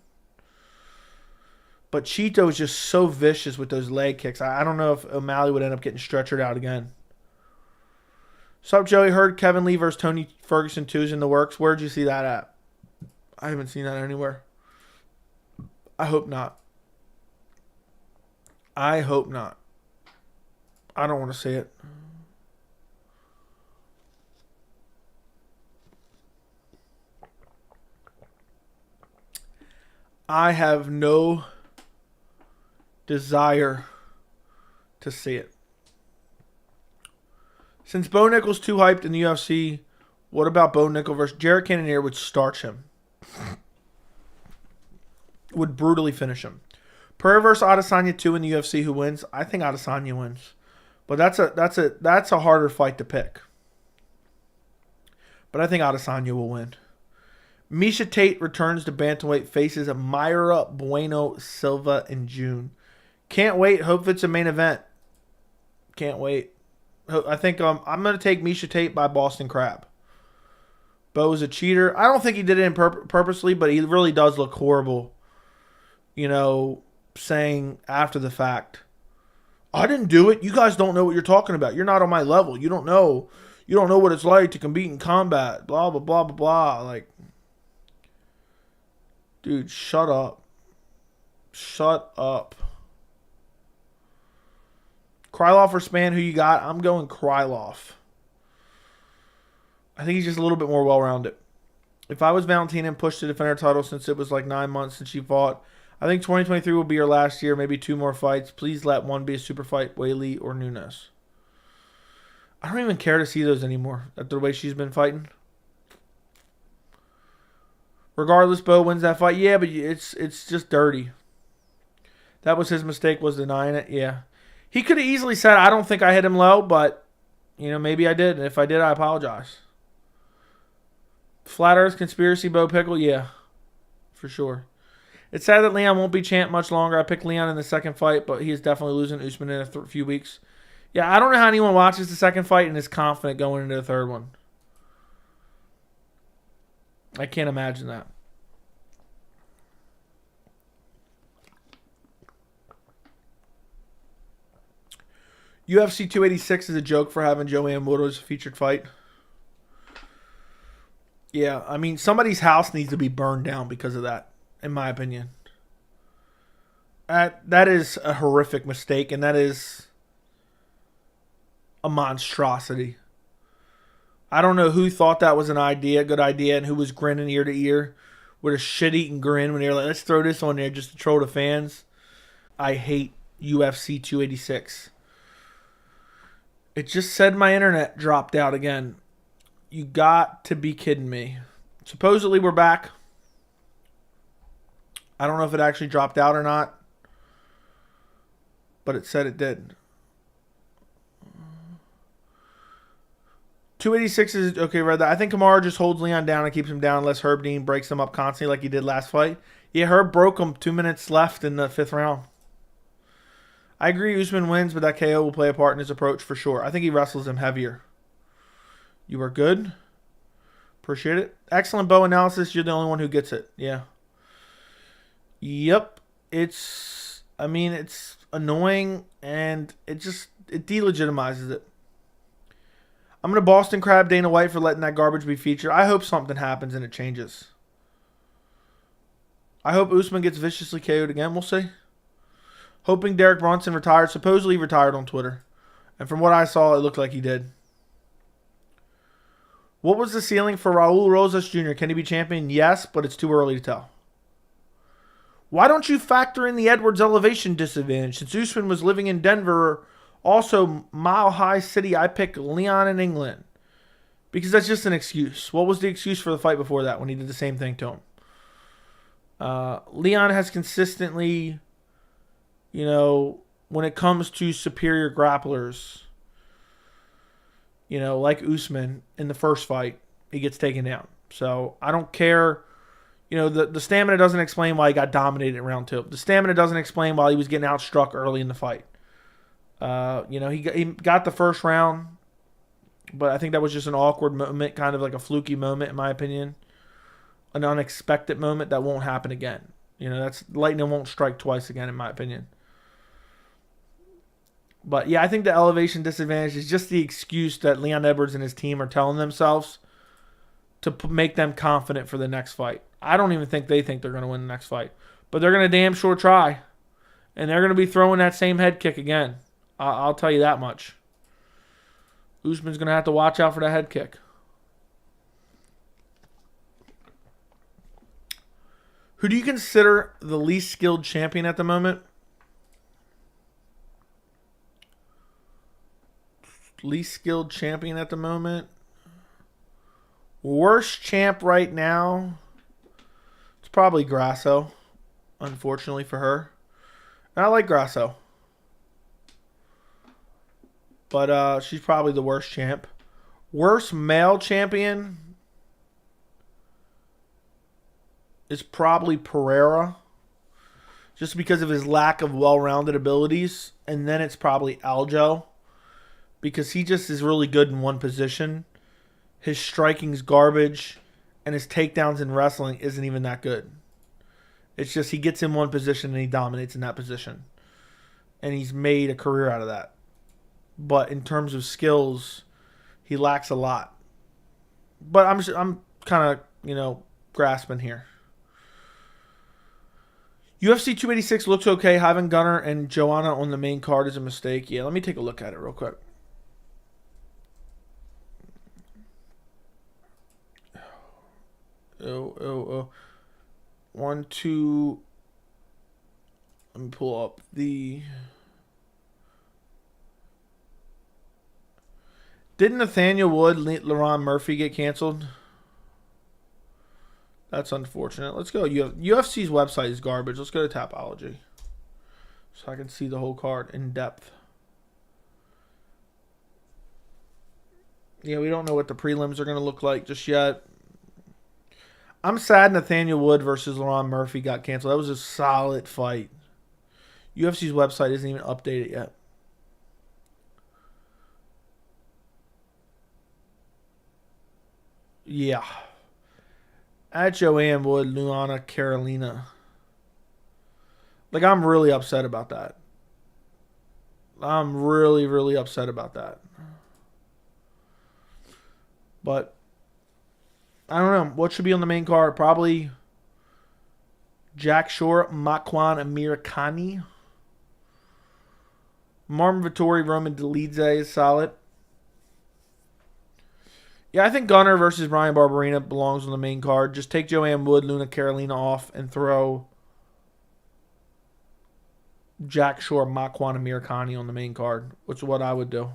But Chito is just so vicious with those leg kicks. I don't know if O'Malley would end up getting stretchered out again. Sup, Joey? Heard Kevin Lee versus Tony Ferguson 2 is in the works. Where'd you see that at? I haven't seen that anywhere. I hope not. I hope not. I don't want to see it. I have no desire to see it. Since Bo Nickal's too hyped in the UFC, what about Bo Nickal versus Jared Cannonier would starch him? Would brutally finish him. Pereira versus Adesanya 2 in the UFC, who wins? I think Adesanya wins. But that's a harder fight to pick. But I think Adesanya will win. Miesha Tate returns to bantamweight, faces Mayra Bueno Silva in June. Can't wait. Hope it's a main event. Can't wait. I think I'm going to take Miesha Tate by Boston Crab. Bo is a cheater. I don't think he did it purposely, but he really does look horrible. Saying after the fact, I didn't do it. You guys don't know what you're talking about. You're not on my level. You don't know. You don't know what it's like to compete in combat. Blah, blah, blah, blah, blah. Like, dude, shut up. Shut up. Krylov or Spann, who you got? I'm going Krylov. I think he's just a little bit more well-rounded. If I was Valentina and pushed to defend her title since it was like 9 months since she fought, I think 2023 will be her last year, maybe 2 more fights. Please let one be a super fight, Weili or Nunes. I don't even care to see those anymore after the way she's been fighting. Regardless, Bo wins that fight. Yeah, but it's just dirty. That was his mistake, was denying it. Yeah. He could have easily said, I don't think I hit him low, but, maybe I did. And if I did, I apologize. Flat Earth Conspiracy, Bo Pickle? Yeah, for sure. It's sad that Leon won't be champ much longer. I picked Leon in the second fight, but he is definitely losing Usman in a few weeks. Yeah, I don't know how anyone watches the second fight and is confident going into the third one. I can't imagine that. UFC 286 is a joke for having Joanne Wood as a featured fight. Yeah, I mean, somebody's house needs to be burned down because of that, in my opinion. That is a horrific mistake, and that is a monstrosity. I don't know who thought that was a good idea, and who was grinning ear to ear with a shit-eating grin when they were like, let's throw this on there just to troll the fans. I hate UFC 286. It just said my internet dropped out again. You got to be kidding me. Supposedly we're back. I don't know if it actually dropped out or not. but it said it did. 286 is okay. Read that. I think Kamaru just holds Leon down and keeps him down unless Herb Dean breaks him up constantly like he did last fight. Yeah, Herb broke him 2 minutes left in the 5th round. I agree Usman wins, but that KO will play a part in his approach for sure. I think he wrestles him heavier. You are good. Appreciate it. Excellent Bo analysis. You're the only one who gets it. Yeah. Yep. It's annoying and it delegitimizes it. I'm going to Boston Crab Dana White for letting that garbage be featured. I hope something happens and it changes. I hope Usman gets viciously KO'd again. We'll see. Hoping Derek Brunson retired. Supposedly retired on Twitter. And from what I saw, it looked like he did. What was the ceiling for Raul Rosas Jr.? Can he be champion? Yes, but it's too early to tell. Why don't you factor in the Edwards elevation disadvantage? Since Usman was living in Denver, also Mile High City, I pick Leon in England. Because that's just an excuse. What was the excuse for the fight before that when he did the same thing to him? Leon has consistently, when it comes to superior grapplers, like Usman in the first fight, he gets taken down. So I don't care. The stamina doesn't explain why he got dominated in round 2. The stamina doesn't explain why he was getting outstruck early in the fight. He got the first round, but I think that was just an awkward moment, kind of like a fluky moment, in my opinion. An unexpected moment that won't happen again. That's lightning won't strike twice again, in my opinion. But yeah, I think the elevation disadvantage is just the excuse that Leon Edwards and his team are telling themselves to make them confident for the next fight. I don't even think they think they're going to win the next fight. But they're going to damn sure try. And they're going to be throwing that same head kick again. I'll tell you that much. Usman's going to have to watch out for that head kick. Who do you consider the least skilled champion at the moment? Least skilled champion at the moment. Worst champ right now. It's probably Grasso. Unfortunately for her. And I like Grasso. But she's probably the worst champ. Worst male champion is probably Pereira. Just because of his lack of well-rounded abilities. And then it's probably Aljo. Because he just is really good in one position. His striking's garbage. And his takedowns in wrestling isn't even that good. It's just he gets in one position and he dominates in that position. And he's made a career out of that. But in terms of skills, he lacks a lot. But I'm kind of, grasping here. UFC 286 looks okay. Having Gunnar and Joanna on the main card is a mistake. Yeah, let me take a look at it real quick. Oh. 1, 2. Let me pull up the... Didn't Nathaniel Wood, Laron Murphy get canceled? That's unfortunate. Let's go. UFC's website is garbage. Let's go to Tapology. So I can see the whole card in depth. Yeah, we don't know what the prelims are going to look like just yet. I'm sad Nathaniel Wood versus Laron Murphy got canceled. That was a solid fight. UFC's website isn't even updated yet. Yeah. At Joanne Wood, Luana Carolina. Like, I'm really upset about that. I'm really, really upset about that. But I don't know. What should be on the main card? Probably Jack Shore, Makwan Amirkhani. Marvin Vettori, Roman Dolidze is solid. Yeah, I think Gunnar versus Brian Barberina belongs on the main card. Just take Joanne Wood, Luna Carolina off, and throw Jack Shore, Makwan Amirkhani on the main card, which is what I would do.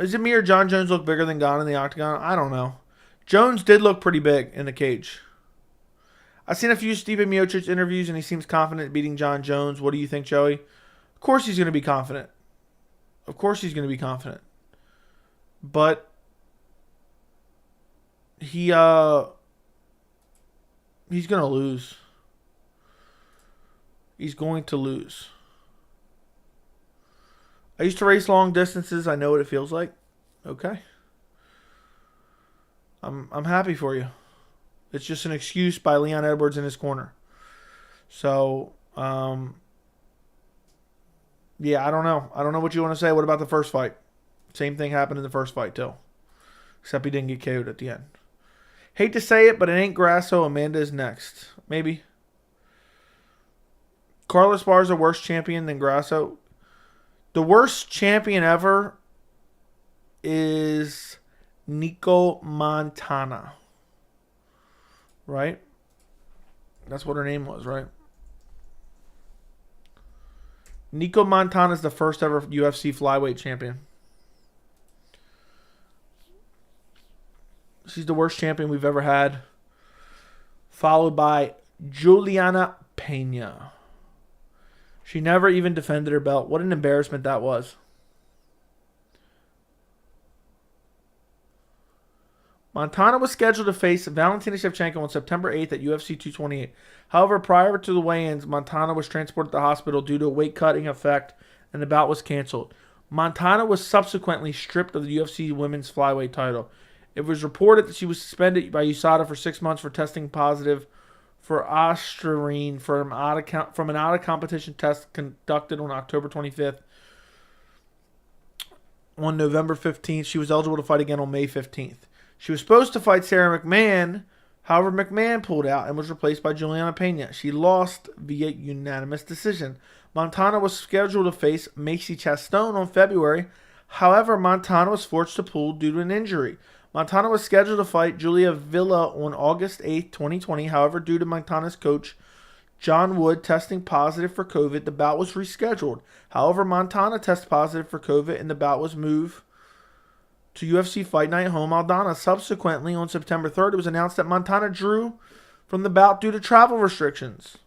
Is it me or Jon Jones look bigger than Gane in the octagon? I don't know. Jones did look pretty big in the cage. I've seen a few Stipe Miocic interviews, and he seems confident beating Jon Jones. What do you think, Joey? Of course he's going to be confident. Of course he's going to be confident. But he's going to lose. He's going to lose. I used to race long distances. I know what it feels like. Okay. I'm happy for you. It's just an excuse by Leon Edwards in his corner. So, yeah, I don't know. I don't know what you want to say. What about the first fight? Same thing happened in the first fight, too. Except he didn't get KO'd at the end. Hate to say it, but it ain't Grasso. Amanda is next. Maybe. Carlos Barr's a worse champion than Grasso. The worst champion ever is Nico Montana. Right? That's what her name was, right? Nico Montana is the first ever UFC flyweight champion. She's the worst champion we've ever had. Followed by Juliana Pena. She never even defended her belt. What an embarrassment that was. Montana was scheduled to face Valentina Shevchenko on September 8th at UFC 228. However, prior to the weigh-ins, Montana was transported to the hospital due to a weight-cutting effect, and the bout was canceled. Montana was subsequently stripped of the UFC women's flyweight title. It was reported that she was suspended by USADA for 6 months for testing positive for ostarine from an out-of-competition test conducted on October 25th. On November 15th, she was eligible to fight again on May 15th. She was supposed to fight Sarah McMahon. However, McMahon pulled out and was replaced by Juliana Pena. She lost via unanimous decision. Montana was scheduled to face Macy Chastone on February. However, Montana was forced to pull due to an injury. Montana was scheduled to fight Julia Villa on August 8, 2020. However, due to Montana's coach, John Wood, testing positive for COVID, the bout was rescheduled. However, Montana tested positive for COVID and the bout was moved to UFC Fight Night Home, Aldana. Subsequently, on September 3rd, it was announced that Montana drew from the bout due to travel restrictions.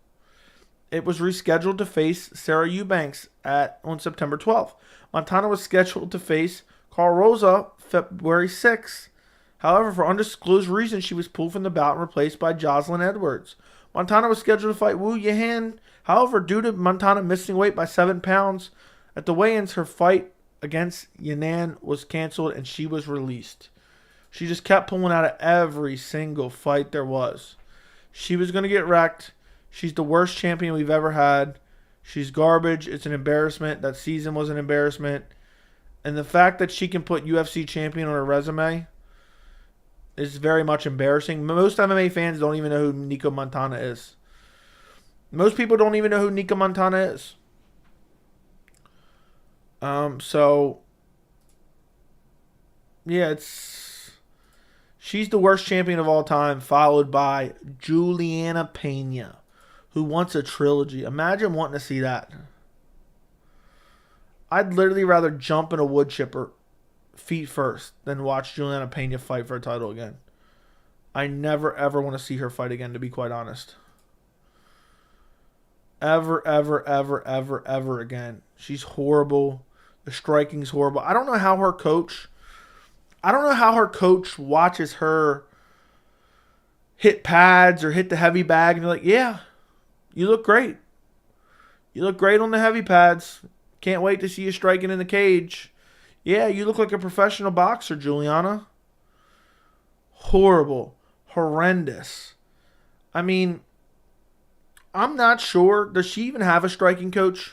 It was rescheduled to face Sarah Eubanks on September 12th. Montana was scheduled to face Carl Rosa February 6th. However, for undisclosed reasons, she was pulled from the bout and replaced by Jocelyn Edwards. Montana was scheduled to fight Wu Yahan. However, due to Montana missing weight by 7 pounds at the weigh-ins, her fight against Yanan was canceled and she was released. She just kept pulling out of every single fight there was. She was going to get wrecked. She's the worst champion we've ever had. She's garbage. It's an embarrassment. That season was an embarrassment. And the fact that she can put UFC champion on her resume is very much embarrassing. Most MMA fans don't even know who Nico Montana is. Most people don't even know who Nico Montana is. So, yeah, she's the worst champion of all time, followed by Juliana Pena, who wants a trilogy. Imagine wanting to see that. I'd literally rather jump in a wood chipper feet first than watch Juliana Pena fight for a title again. I never, ever want to see her fight again, to be quite honest. Ever, ever, ever, ever, ever again. She's horrible. The striking's horrible. I don't know how her coach watches her hit pads or hit the heavy bag and they're like, yeah, you look great. You look great on the heavy pads. Can't wait to see you striking in the cage. Yeah, you look like a professional boxer, Juliana. Horrible. Horrendous. I mean, I'm not sure. Does she even have a striking coach?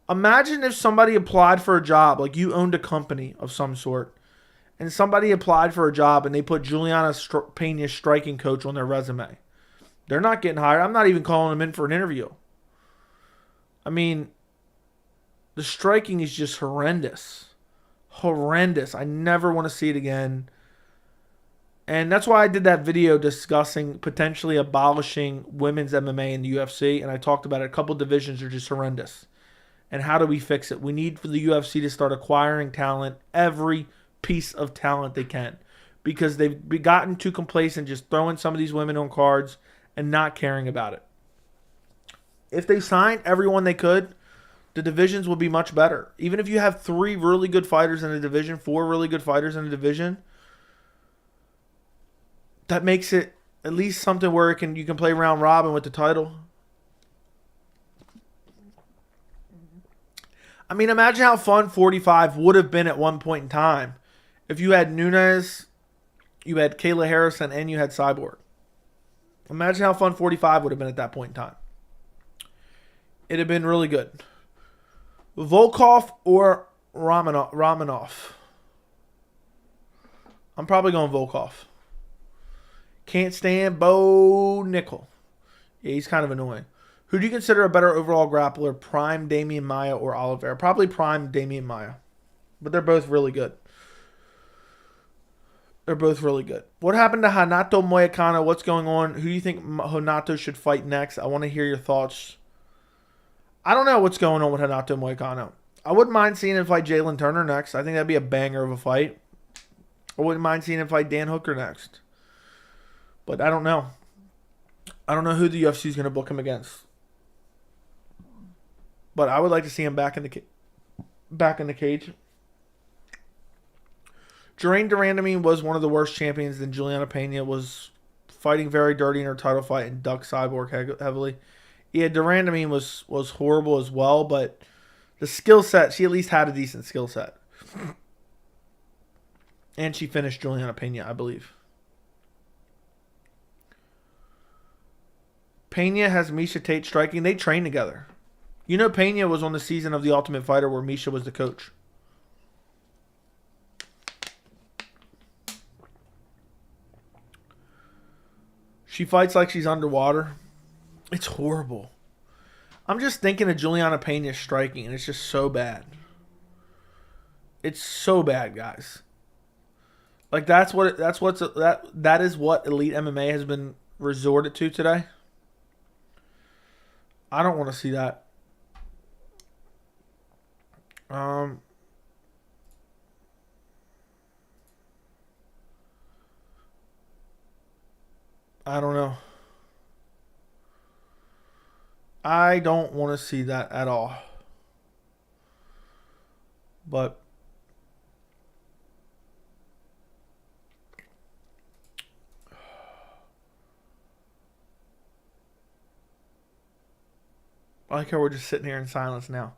Imagine if somebody applied for a job, like you owned a company of some sort, and somebody applied for a job and they put Juliana Pena's striking coach on their resume. They're not getting hired. I'm not even calling them in for an interview. I mean, the striking is just horrendous. Horrendous. I never want to see it again. And that's why I did that video discussing potentially abolishing women's MMA in the UFC. And I talked about it. A couple divisions are just horrendous. And how do we fix it? We need for the UFC to start acquiring talent, every piece of talent they can. Because they've gotten too complacent just throwing some of these women on cards and not caring about it. If they signed everyone they could, the divisions will be much better. Even if you have 3 really good fighters in a division, 4 really good fighters in a division, that makes it at least something where you can play round robin with the title. I mean, imagine how fun 45 would have been at one point in time if you had Nunes, you had Kayla Harrison, and you had Cyborg. Imagine how fun 45 would have been at that point in time. It'd have been really good. Volkov or Rakhmonov? I'm probably going Volkov. Can't stand Bo Nickal. Yeah, he's kind of annoying. Who do you consider a better overall grappler, Prime Damian Maia or Oliveira? Probably Prime Damian Maia. But they're both really good. They're both really good. What happened to Renato Moicano? What's going on? Who do you think Renato should fight next? I want to hear your thoughts. I don't know what's going on with Renato Moicano. I wouldn't mind seeing him fight Jalen Turner next. I think that'd be a banger of a fight. I wouldn't mind seeing him fight Dan Hooker next. But I don't know. I don't know who the UFC is going to book him against. But I would like to see him back in the cage. Germaine de Randamie was one of the worst champions. Then Juliana Pena was fighting very dirty in her title fight and ducked Cyborg heavily. Yeah, de Randamie was horrible as well, but the skill set, she at least had a decent skill set. And she finished Juliana Pena, I believe. Pena has Miesha Tate striking. They train together. You know, Pena was on the season of The Ultimate Fighter where Miesha was the coach. She fights like she's underwater. It's horrible. I'm just thinking of Juliana Pena striking, and it's just so bad. It's so bad, guys. Like that is what elite MMA has been resorted to today. I don't want to see that. I don't know. I don't want to see that at all. But I like how we're just sitting here in silence now.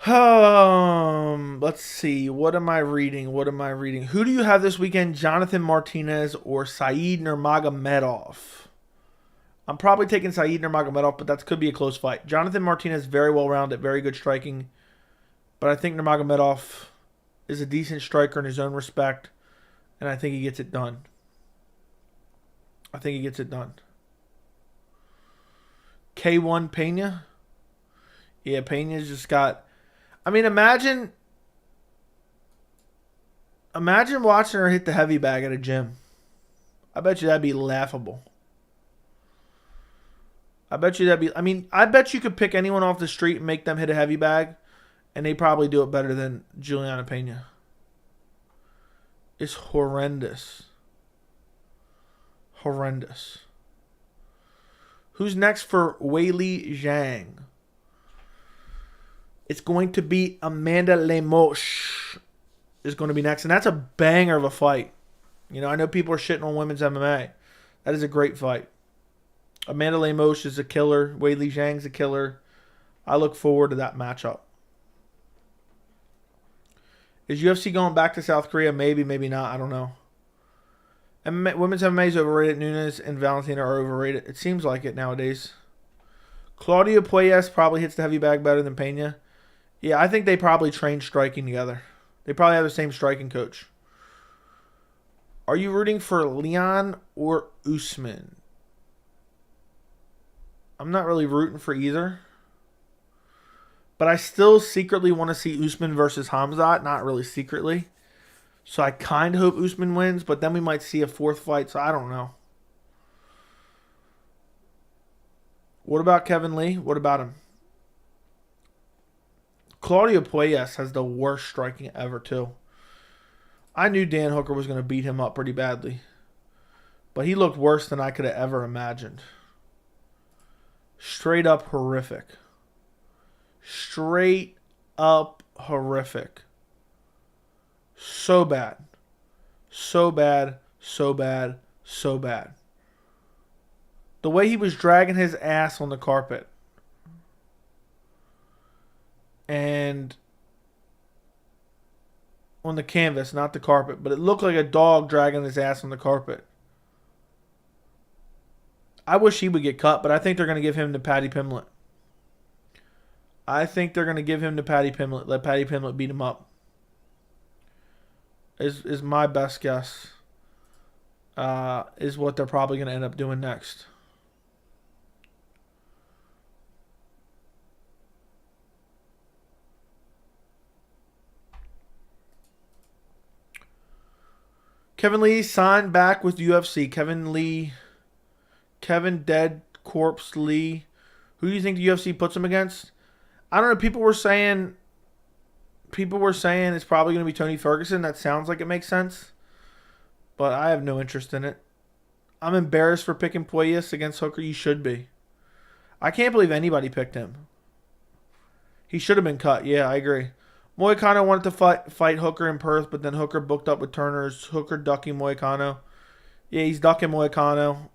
Let's see. What am I reading? Who do you have this weekend? Jonathan Martinez or Said Nurmagomedov? I'm probably taking Said Nurmagomedov, but that could be a close fight. Jonathan Martinez, very well-rounded, very good striking. But I think Nurmagomedov is a decent striker in his own respect, and I think he gets it done. K1 Pena? Yeah, Pena's just got... I mean, imagine watching her hit the heavy bag at a gym. I bet you that'd be laughable. I bet you could pick anyone off the street and make them hit a heavy bag, and they probably do it better than Juliana Pena. It's horrendous. Who's next for Weili Zhang? It's going to be Amanda Lemos is going to be next. And that's a banger of a fight. You know, I know people are shitting on women's MMA. That is a great fight. Amanda Lemos is a killer. Weili Zhang's a killer. I look forward to that matchup. Is UFC going back to South Korea? Maybe, maybe not. I don't know. Women's MMA is overrated. Nunes and Valentina are overrated. It seems like it nowadays. Claudia Puelles probably hits the heavy bag better than Pena. Yeah, I think they probably train striking together. They probably have the same striking coach. Are you rooting for Leon or Usman? I'm not really rooting for either. But I still secretly want to see Usman versus Hamzat. Not really secretly. So I kind of hope Usman wins, but then we might see a fourth fight, so I don't know. What about Kevin Lee? What about him? Claudio Puelles has the worst striking ever, too. I knew Dan Hooker was going to beat him up pretty badly. But he looked worse than I could have ever imagined. Straight up horrific. Straight up horrific. So bad. So bad. So bad. So bad. The way he was dragging his ass on the carpet. And on the canvas, not the carpet. But it looked like a dog dragging his ass on the carpet. I wish he would get cut, but I think they're going to give him to Paddy Pimblett. I think they're going to give him to Paddy Pimblett. Let Paddy Pimblett beat him up. Is my best guess. Is what they're probably going to end up doing next. Kevin Lee signed back with UFC. Kevin Dead Corpse Lee. Who do you think the UFC puts him against? I don't know. People were saying it's probably going to be Tony Ferguson. That sounds like it makes sense. But I have no interest in it. I'm embarrassed for picking Puelles against Hooker. You should be. I can't believe anybody picked him. He should have been cut. Yeah, I agree. Moicano wanted to fight Hooker in Perth, but then Hooker booked up with Turner's. Hooker ducking Moicano. Yeah, he's ducking Moicano.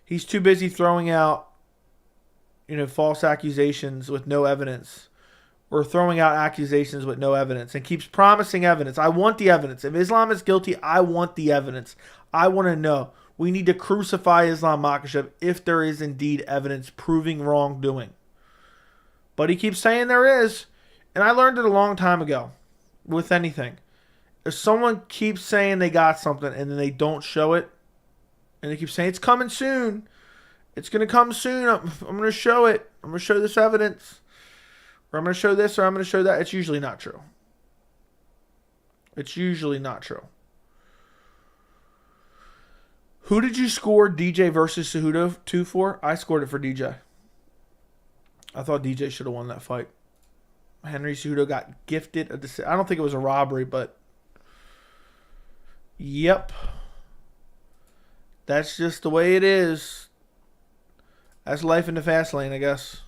He's too busy throwing out, false accusations with no evidence, or throwing out accusations with no evidence, and keeps promising evidence. I want the evidence. If Islam is guilty, I want the evidence. I want to know. We need to crucify Islam Makhachev if there is indeed evidence proving wrongdoing. But he keeps saying there is, and I learned it a long time ago. With anything, if someone keeps saying they got something and then they don't show it, and they keep saying, it's coming soon. It's going to come soon. I'm going to show it. I'm going to show this evidence. Or I'm going to show this or I'm going to show that. It's usually not true. It's usually not true. Who did you score DJ versus Cejudo 2 for? I scored it for DJ. I thought DJ should have won that fight. Henry Cejudo got gifted a decision. I don't think it was a robbery, but yep. That's just the way it is. That's life in the fast lane, I guess.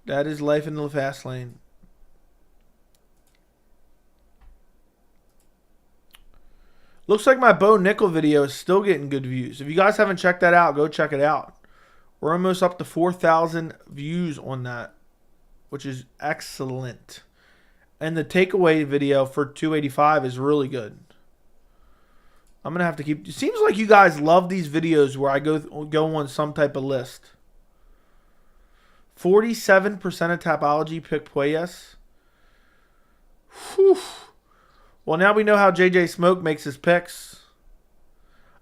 That is life in the fast lane. Looks like my Bo Nickal video is still getting good views. If you guys haven't checked that out, go check it out. We're almost up to 4,000 views on that, which is excellent. And the takeaway video for 285 is really good. I'm going to have to keep... It seems like you guys love these videos where I go on some type of list. 47% of Tapology pick Puelles. Whew. Well, now we know how JJ Smoke makes his picks.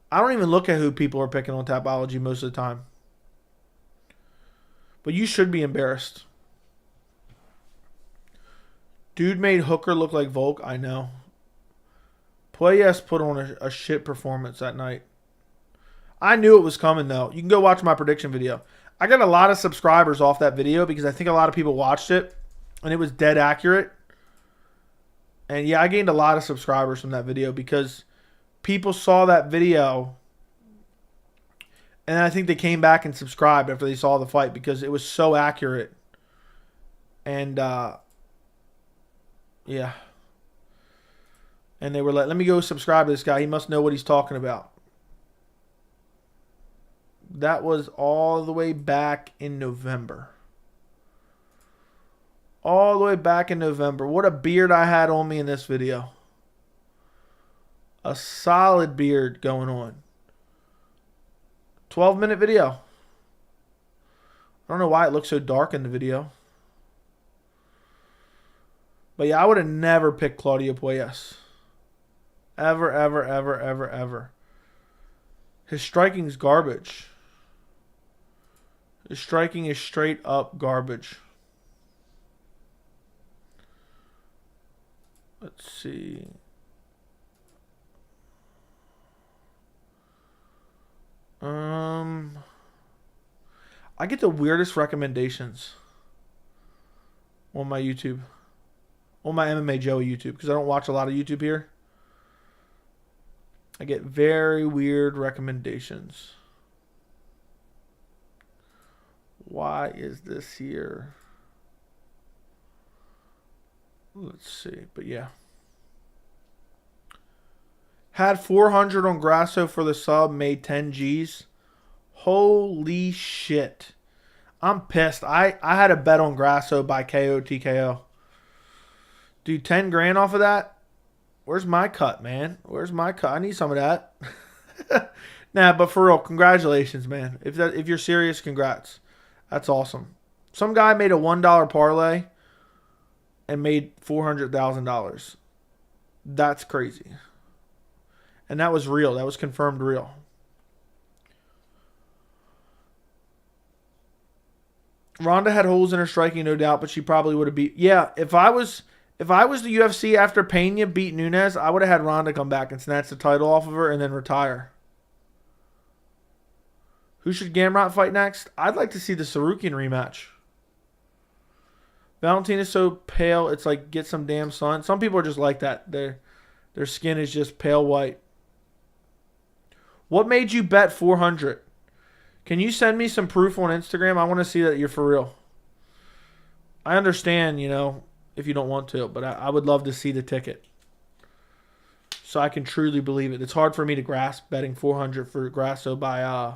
I don't even look at who people are picking on Tapology most of the time. But you should be embarrassed. Dude made Hooker look like Volk. I know. Puelles put on a shit performance that night. I knew it was coming, though. You can go watch my prediction video. I got a lot of subscribers off that video because I think a lot of people watched it. And it was dead accurate. And yeah, I gained a lot of subscribers from that video because people saw that video. And I think they came back and subscribed after they saw the fight because it was so accurate. And, yeah. And they were like, let me go subscribe to this guy. He must know what he's talking about. That was all the way back in November. All the way back in November. What a beard I had on me in this video. A solid beard going on. 12-minute video. I don't know why it looks so dark in the video. But yeah, I would have never picked Claudio Puelles. Ever, ever, ever, ever, ever. His striking is garbage. His striking is straight up garbage. Let's see. I get the weirdest recommendations on my YouTube. On my MMA Joey YouTube, because I don't watch a lot of YouTube here. I get very weird recommendations. Why is this here? Let's see. But yeah. Had 400 on Grasso for the sub, made 10 G's. Holy shit. I'm pissed. I had a bet on Grasso by KO TKO. Dude, 10 grand off of that? Where's my cut, man? Where's my cut? I need some of that. Nah, but for real, congratulations, man. If you're serious, congrats. That's awesome. Some guy made a $1 parlay and made $400,000. That's crazy. And that was real. That was confirmed real. Ronda had holes in her striking, no doubt, but she probably would have beat. Yeah, if I was the UFC after Pena beat Nunes, I would have had Ronda come back and snatch the title off of her and then retire. Who should Gamrot fight next? I'd like to see the Sarukian rematch. Valentina is so pale, it's like get some damn sun. Some people are just like that. Their skin is just pale white. What made you bet 400? Can you send me some proof on Instagram? I want to see that you're for real. I understand, if you don't want to, but I would love to see the ticket. So I can truly believe it. It's hard for me to grasp betting 400 for Grasso by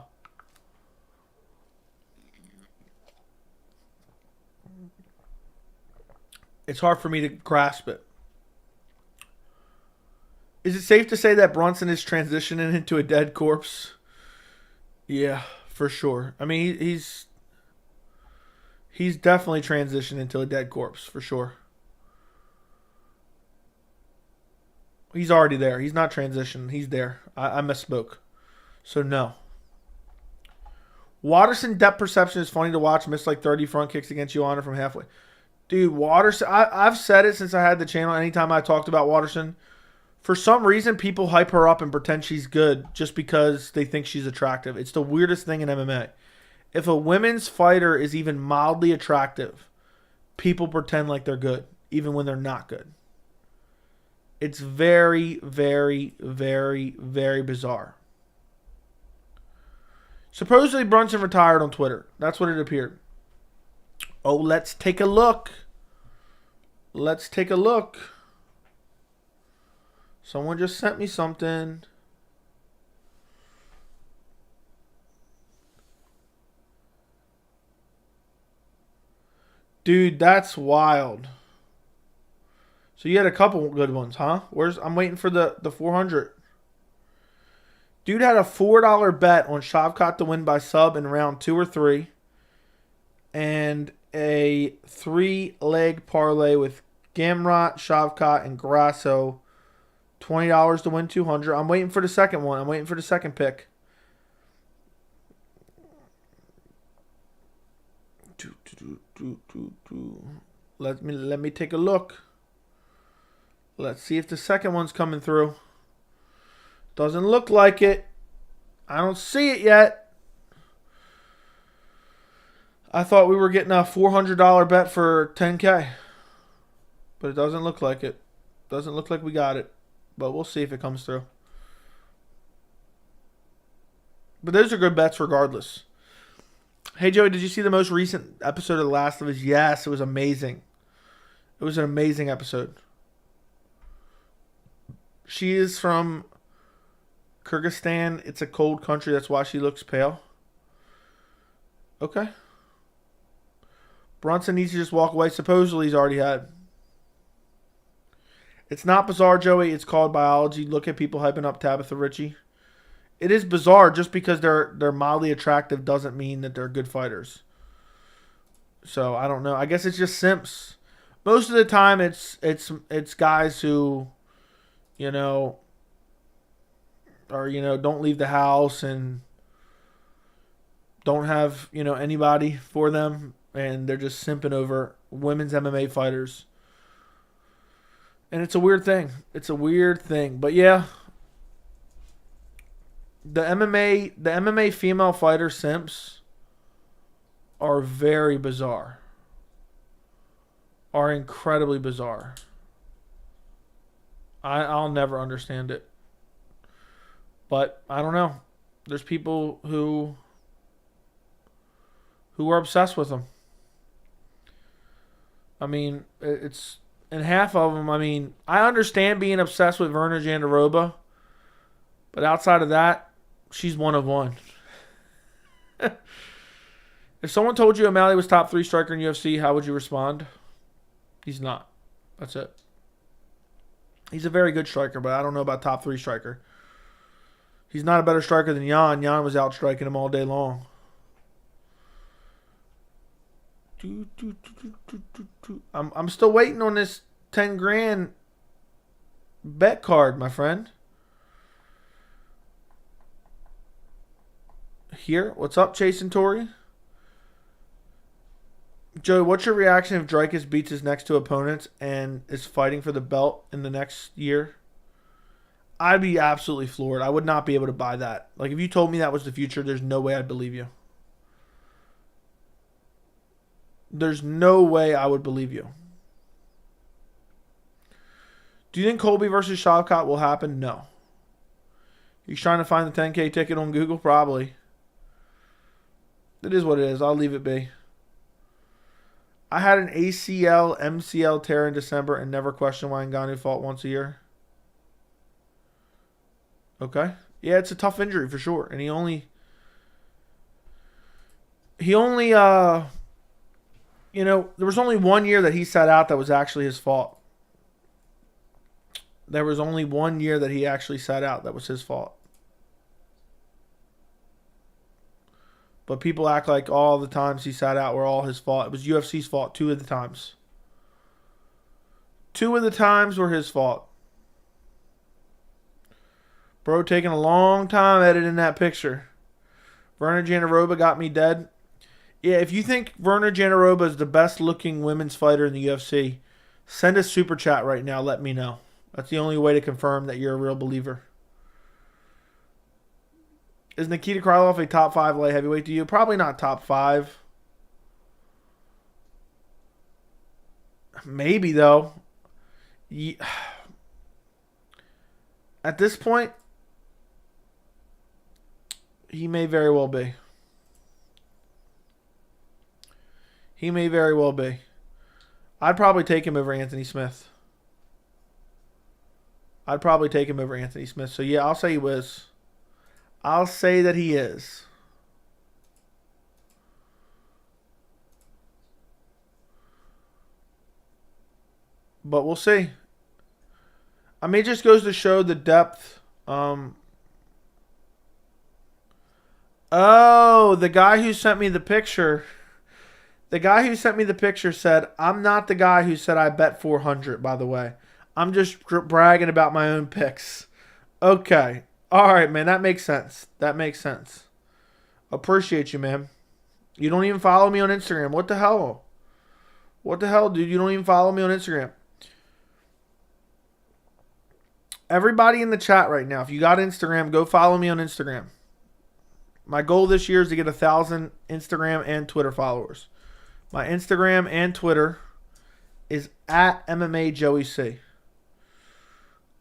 it's hard for me to grasp it. Is it safe to say that Brunson is transitioning into a dead corpse? Yeah, for sure. I mean, he's definitely transitioned into a dead corpse, for sure. He's already there. He's not transitioned. He's there. I misspoke. So, no. Watterson depth perception is funny to watch. Missed like 30 front kicks against Joanna from halfway. Dude, Watterson, I've said it since I had the channel. Anytime I talked about Watterson, for some reason, people hype her up and pretend she's good just because they think she's attractive. It's the weirdest thing in MMA. If a women's fighter is even mildly attractive, people pretend like they're good, even when they're not good. It's very, very, very, very bizarre. Supposedly, Brunson retired on Twitter. That's what it appeared. Oh, let's take a look. Let's take a look. Someone just sent me something. Dude, that's wild. So you had a couple good ones, huh? I'm waiting for the 400. Dude had a $4 bet on Shavkat to win by sub in round 2 or 3. And a 3-leg parlay with Gamrot, Shavkat, and Grasso. $20 to win 200. I'm waiting for the second one. I'm waiting for the second pick. Let me take a look. Let's see if the second one's coming through. Doesn't look like it. I don't see it yet. I thought we were getting a $400 bet for 10K. But it doesn't look like it. Doesn't look like we got it. But we'll see if it comes through. But those are good bets regardless. Hey, Joey, did you see the most recent episode of The Last of Us? Yes, it was amazing. It was an amazing episode. She is from Kyrgyzstan. It's a cold country. That's why she looks pale. Okay. Brunson needs to just walk away. Supposedly he's already had. It's not bizarre, Joey. It's called biology. Look at people hyping up Tabitha Ritchie. It is bizarre. Just because they're mildly attractive doesn't mean that they're good fighters. So I don't know. I guess it's just simps. Most of the time, it's guys who, are don't leave the house and don't have anybody for them, and they're just simping over women's MMA fighters. And it's a weird thing. It's a weird thing. But yeah, the MMA female fighter simps are very bizarre. Are incredibly bizarre. I'll never understand it. But I don't know. There's people who are obsessed with them. I mean, it's and half of them. I mean, I understand being obsessed with Virna Jandiroba, but outside of that, she's one of one. If someone told you O'Malley was top 3 striker in UFC, how would you respond? He's not. That's it. He's a very good striker, but I don't know about top 3 striker. He's not a better striker than Jan. Jan was out striking him all day long. I'm still waiting on this 10 grand bet card, my friend. Here, what's up, Chase and Tori? Joey, what's your reaction if Dreykus beats his next 2 opponents and is fighting for the belt in the next year? I'd be absolutely floored. I would not be able to buy that. Like, if you told me that was the future, there's no way I'd believe you. There's no way I would believe you. Do you think Colby versus Shavkat will happen? No. He's trying to find the 10K ticket on Google? Probably. It is what it is. I'll leave it be. I had an ACL, MCL tear in December and never questioned why Ngannou fought once a year. Okay. Yeah, it's a tough injury for sure. And he only, there was only 1 year that he sat out that was actually his fault. There was only 1 year that he actually sat out that was his fault. But people act like all the times he sat out were all his fault. It was UFC's fault 2 of the times. 2 of the times were his fault. Bro taking a long time editing that picture. Virna Jandiroba got me dead. Yeah, if you think Virna Jandiroba is the best looking women's fighter in the UFC, send a super chat right now. Let me know. That's the only way to confirm that you're a real believer. Is Nikita Krylov a top 5 light heavyweight to you? Probably not top 5. Maybe, though. At this point, he may very well be. He may very well be. I'd probably take him over Anthony Smith. So, yeah, I'll say he was. I'll say that he is. But we'll see. I mean, it just goes to show the depth. Oh, the guy who sent me the picture. The guy who sent me the picture said, I'm not the guy who said I bet 400, by the way. I'm just bragging about my own picks. Okay. All right, man. That makes sense. Appreciate you, man. You don't even follow me on Instagram. What the hell? Dude? You don't even follow me on Instagram. Everybody in the chat right now, if you got Instagram, go follow me on Instagram. My goal this year is to get 1,000 Instagram and Twitter followers. My Instagram and Twitter is at MMA Joey C.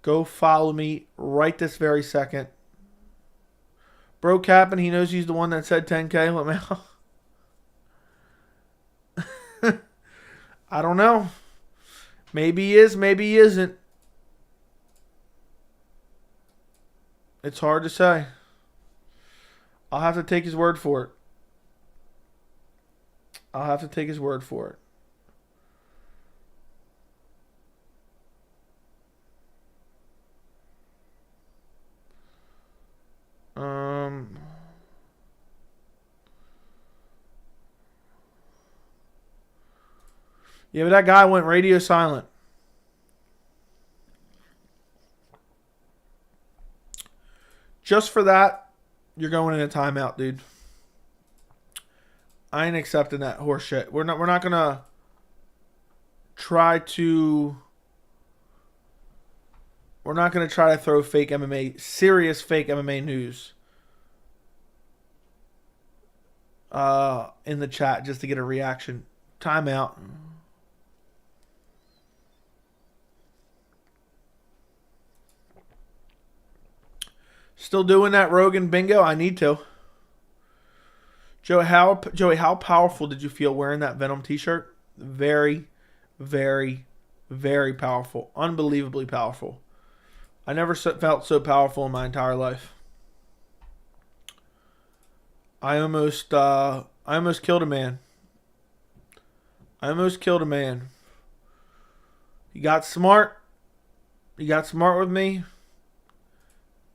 Go follow me right this very second. Bro capping, he knows he's the one that said 10K. Let me know. I don't know. Maybe he is, maybe he isn't. It's hard to say. I'll have to take his word for it. Yeah, but that guy went radio silent. Just for that, you're going in a timeout, dude. I ain't accepting that horse shit. We're not gonna try to We're not going to try to throw fake MMA, serious fake MMA news in the chat just to get a reaction. Timeout. Still doing that Rogan bingo? I need to. Joey, how powerful did you feel wearing that Venom t-shirt? Very, very, very powerful. Unbelievably powerful. I never felt so powerful in my entire life. I almost killed a man. I almost killed a man. He got smart. He got smart with me.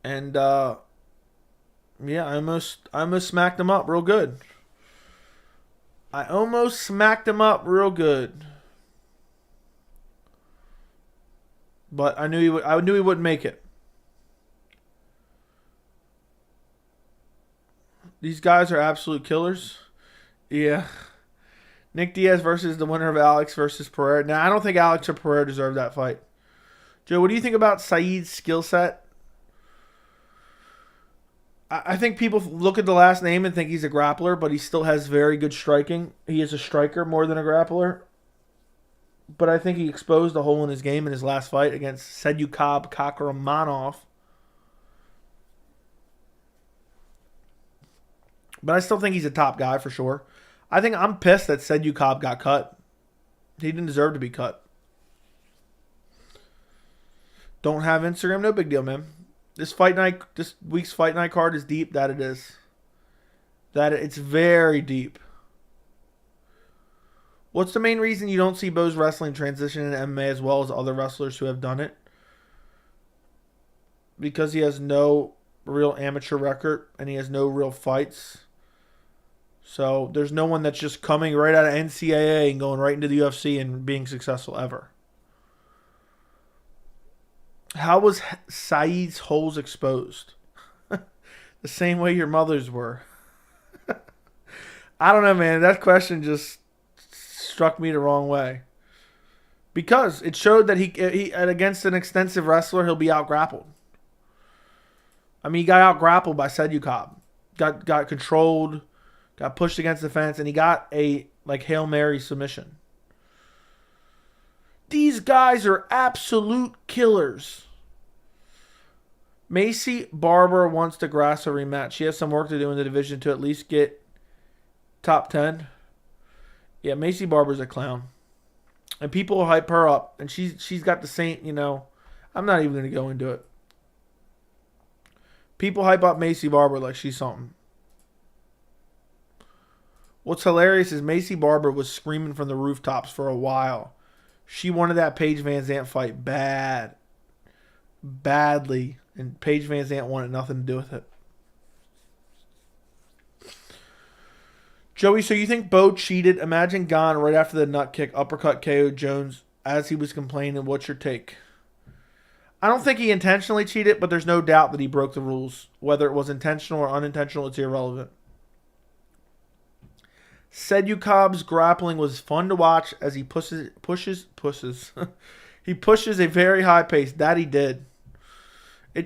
And yeah, I almost smacked him up real good. I almost smacked him up real good. But I knew he wouldn't make it. These guys are absolute killers. Yeah. Nick Diaz versus the winner of Alex versus Pereira. Now, I don't think Alex or Pereira deserve that fight. Joe, what do you think about Saeed's skill set? I think people look at the last name and think he's a grappler, but he still has very good striking. He is a striker more than a grappler. But I think he exposed a hole in his game in his last fight against Shavkat Rakhmonov. But I still think he's a top guy for sure. I think I'm pissed that Shavkat got cut. He didn't deserve to be cut. Don't have Instagram? No big deal, man. This week's fight night card is deep. That it is. It's very deep. What's the main reason you don't see Bo's wrestling transition into MMA as well as other wrestlers who have done it? Because he has no real amateur record and he has no real fights. So there's no one that's just coming right out of NCAA and going right into the UFC and being successful ever. How was Saeed's holes exposed? The same way your mother's were. I don't know, man. That question just struck me the wrong way. Because it showed that he against an extensive wrestler, he'll be out-grappled. I mean, he got out-grappled by Shavkat. Got controlled, got pushed against the fence, and he got a Hail Mary submission. These guys are absolute killers. Macy Barber wants to grasp a rematch. She has some work to do in the division to at least get top 10. Yeah, Macy Barber's a clown. And people hype her up. And she's got the same, I'm not even going to go into it. People hype up Macy Barber like she's something. What's hilarious is Macy Barber was screaming from the rooftops for a while. She wanted that Paige Van Zandt fight badly. And Paige Van Zandt wanted nothing to do with it. Joey, so you think Bo cheated? Imagine Gane right after the nut kick, uppercut KO Jones as he was complaining. What's your take? I don't think he intentionally cheated, but there's no doubt that he broke the rules. Whether it was intentional or unintentional, it's irrelevant. Shavkat's grappling was fun to watch as he pushes. He pushes a very high pace. That he did.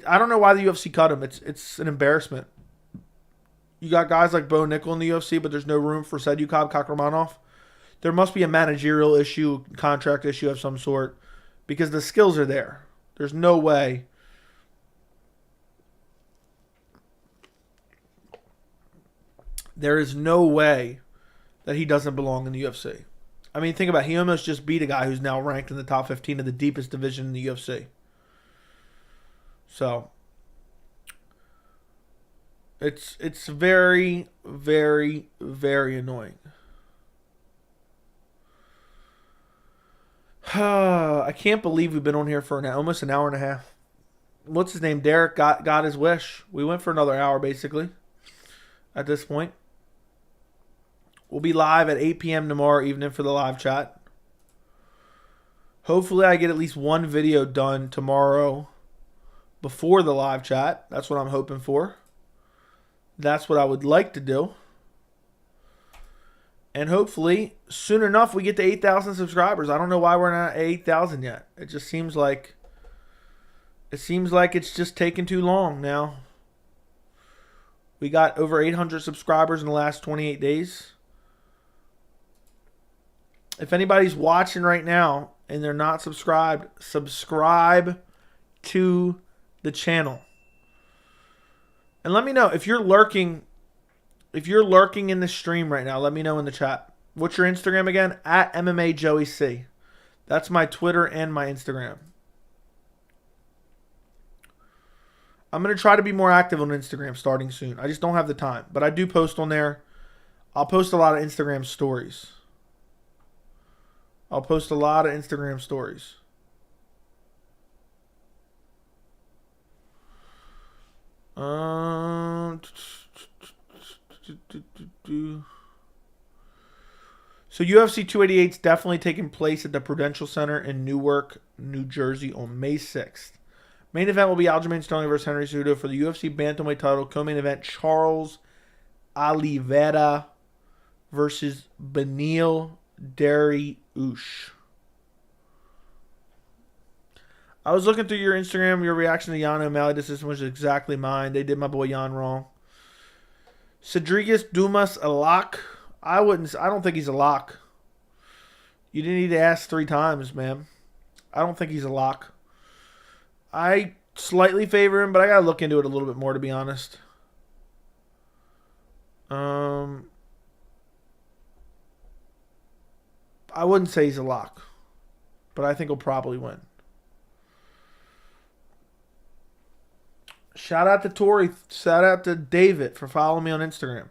I don't know why the UFC cut him. It's an embarrassment. You got guys like Bo Nickal in the UFC, but there's no room for Shavkat Rakhmonov. There must be a managerial issue, contract issue of some sort, because the skills are there. There's no way. There is no way that he doesn't belong in the UFC. I mean, think about it. He almost just beat a guy who's now ranked in the top 15 of the deepest division in the UFC. So, it's very, very, very annoying. I can't believe we've been on here for almost an hour and a half. What's his name? Derek got his wish. We went for another hour, basically, at this point. We'll be live at 8 p.m. tomorrow evening for the live chat. Hopefully I get at least one video done tomorrow before the live chat. That's what I'm hoping for. That's what I would like to do. And hopefully, soon enough, we get to 8,000 subscribers. I don't know why we're not at 8,000 yet. It just seems like It seems like it's just taking too long now. We got over 800 subscribers in the last 28 days. If anybody's watching right now and they're not subscribed, subscribe to the channel. And let me know if you're lurking. If you're lurking in the stream right now, let me know in the chat. What's your Instagram again? At MMA Joey C. That's my Twitter and my Instagram. I'm going to try to be more active on Instagram starting soon. I just don't have the time. But I do post on there. I'll post a lot of Instagram stories. I'll post a lot of Instagram stories. So UFC 288 is definitely taking place at the Prudential Center in Newark, New Jersey on May 6th. Main event will be Aljamain Sterling versus Henry Cejudo for the UFC Bantamweight title. Co-main event, Charles Oliveira versus Beneil Dariush. I was looking through your Instagram, your reaction to Jan O'Malley decision was exactly mine. They did my boy Jan wrong. Cedrigus Dumas a lock? I don't think he's a lock. You didn't need to ask 3 times, man. I don't think he's a lock. I slightly favor him, but I gotta look into it a little bit more, to be honest. I wouldn't say he's a lock, but I think he'll probably win. Shout out to Tori. Shout out to David for following me on Instagram.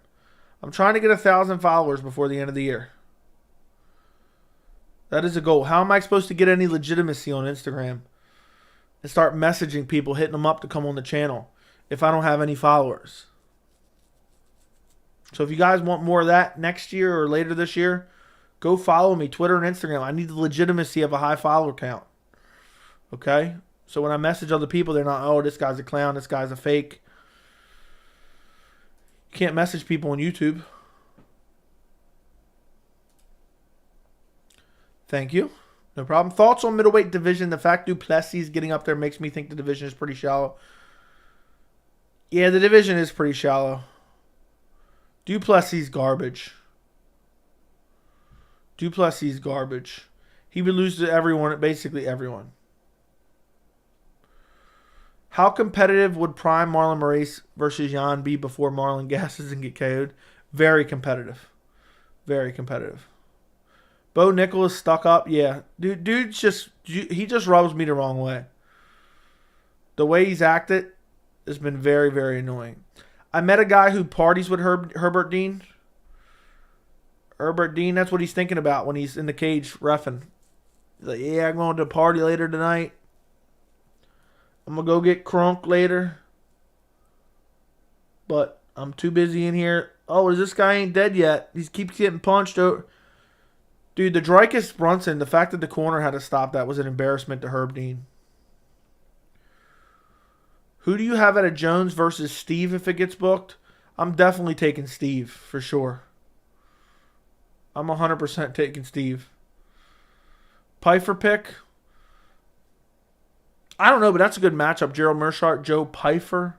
I'm trying to get 1,000 followers before the end of the year. That is a goal. How am I supposed to get any legitimacy on Instagram and start messaging people, hitting them up to come on the channel if I don't have any followers? So if you guys want more of that next year or later this year, go follow me, Twitter and Instagram. I need the legitimacy of a high follower count. Okay? So when I message other people, they're not, oh, this guy's a clown, this guy's a fake. You can't message people on YouTube. Thank you. No problem. Thoughts on middleweight division? The fact Duplessis getting up there makes me think the division is pretty shallow. Yeah, the division is pretty shallow. Duplessis garbage. Duplessis garbage. He would lose to everyone, basically everyone. How competitive would prime Marlon Moraes versus Jan be before Marlon gasses and get KO'd? Very competitive. Very competitive. Bo Nickal is stuck up. Yeah. He just rubs me the wrong way. The way he's acted has been very, very annoying. I met a guy who parties with Herbert Dean. Herbert Dean, that's what he's thinking about when he's in the cage reffing. He's like, yeah, I'm going to a party later tonight. I'm going to go get crunk later. But I'm too busy in here. Oh, this guy ain't dead yet. He keeps getting punched. Dude, the Dricus Brunson, the fact that the corner had to stop that was an embarrassment to Herb Dean. Who do you have at a Jones versus Steve if it gets booked? I'm definitely taking Steve, for sure. I'm 100% taking Steve. Pfeiffer pick? I don't know, but that's a good matchup. Gerald Meerschaert, Joe Pfeiffer.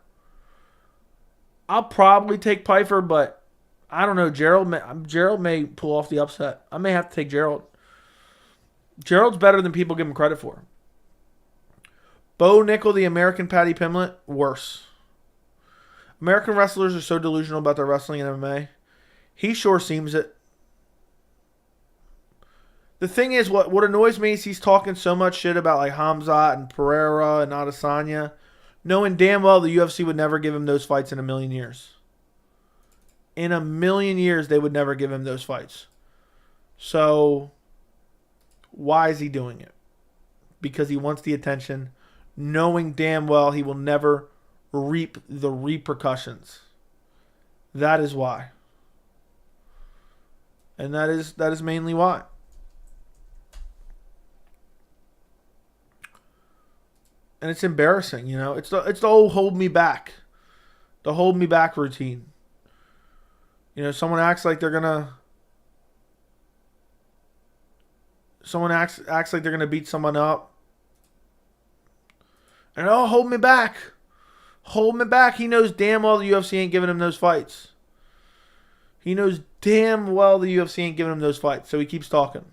I'll probably take Pfeiffer, but I don't know. Gerald may pull off the upset. I may have to take Gerald. Gerald's better than people give him credit for. Bo Nickal, the American Paddy Pimblett, worse. American wrestlers are so delusional about their wrestling and MMA. He sure seems it. The thing is, what annoys me is he's talking so much shit about like Hamzat and Pereira and Adesanya, knowing damn well the UFC would never give him those fights in a million years. In a million years, they would never give him those fights. So, why is he doing it? Because he wants the attention, knowing damn well he will never reap the repercussions. That is why. And that is mainly why. And it's embarrassing, you know. It's the old hold me back. The hold me back routine. You know, someone acts like they're gonna acts like they're gonna beat someone up. And hold me back. Hold me back. He knows damn well the UFC ain't giving him those fights. He knows damn well the UFC ain't giving him those fights. So he keeps talking.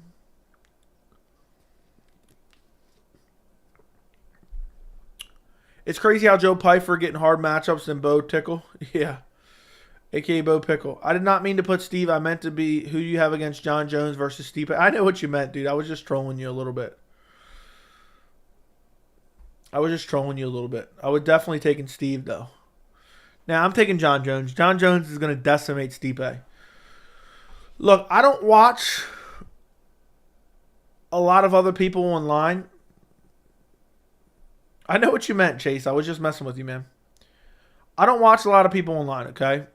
It's crazy how Joe Pyfer getting hard matchups than Bo Nickal. Yeah. A.K.A. Bo Pickle. I did not mean to put Steve. I meant to be who you have against Jon Jones versus Stipe. I know what you meant, dude. I was just trolling you a little bit. I was definitely taking Steve, though. Now, I'm taking Jon Jones. Jon Jones is going to decimate Stipe. Look, I don't watch a lot of other people online. I know what you meant, Chase. I was just messing with you, man. I don't watch a lot of people online, okay?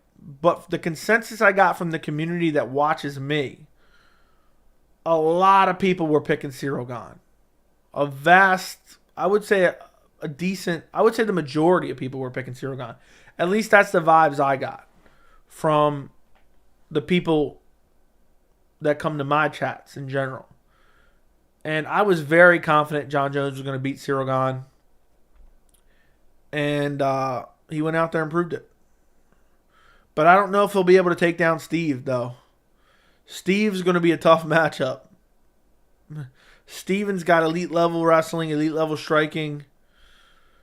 But the consensus I got from the community that watches me, a lot of people were picking Ciryl Gane. A vast, I would say a decent, I would say the majority of people were picking Ciryl Gane. At least that's the vibes I got from the people that come to my chats in general. And I was very confident Jon Jones was going to beat Ciryl Gane. And he went out there and proved it. But I don't know if he'll be able to take down Steve, though. Steve's going to be a tough matchup. Steven's got elite level wrestling, elite level striking.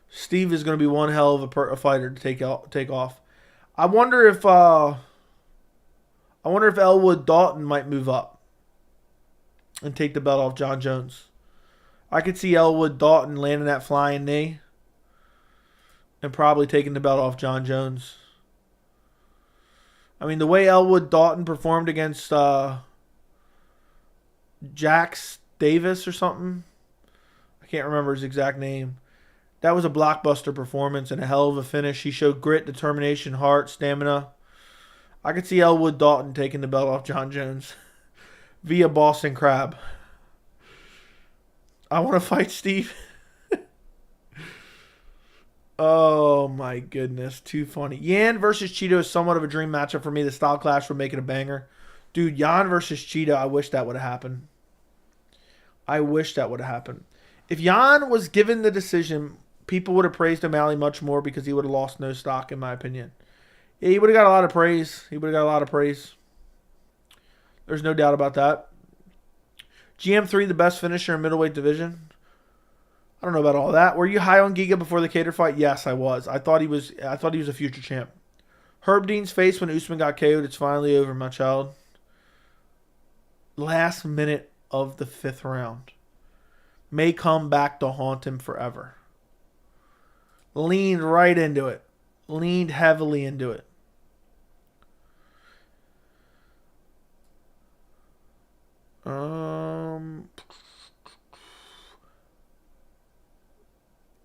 Steve is going to be one hell of a fighter to take off. I wonder if Elwood Dalton might move up and take the belt off Jon Jones. I could see Elwood Dalton landing that flying knee and probably taking the belt off Jon Jones. I mean, the way Elwood Dalton performed against Jax Davis or something, I can't remember his exact name. That was a blockbuster performance and a hell of a finish. He showed grit, determination, heart, stamina. I could see Elwood Dalton taking the belt off Jon Jones via Boston Crab. I want to fight Steve. Oh, my goodness. Too funny. Yan versus Cheeto is somewhat of a dream matchup for me. The style clash would make it a banger. Dude, Yan versus Cheeto, I wish that would have happened. If Yan was given the decision, people would have praised O'Malley much more because he would have lost no stock, in my opinion. Yeah, he would have got a lot of praise. There's no doubt about that. GM3, the best finisher in middleweight division. I don't know about all that. Were you high on Giga before the Cater fight? Yes, I was. I thought he was a future champ. Herb Dean's face when Usman got KO'd. It's finally over, my child. Last minute of the 5th round. May come back to haunt him forever. Leaned right into it. Leaned heavily into it.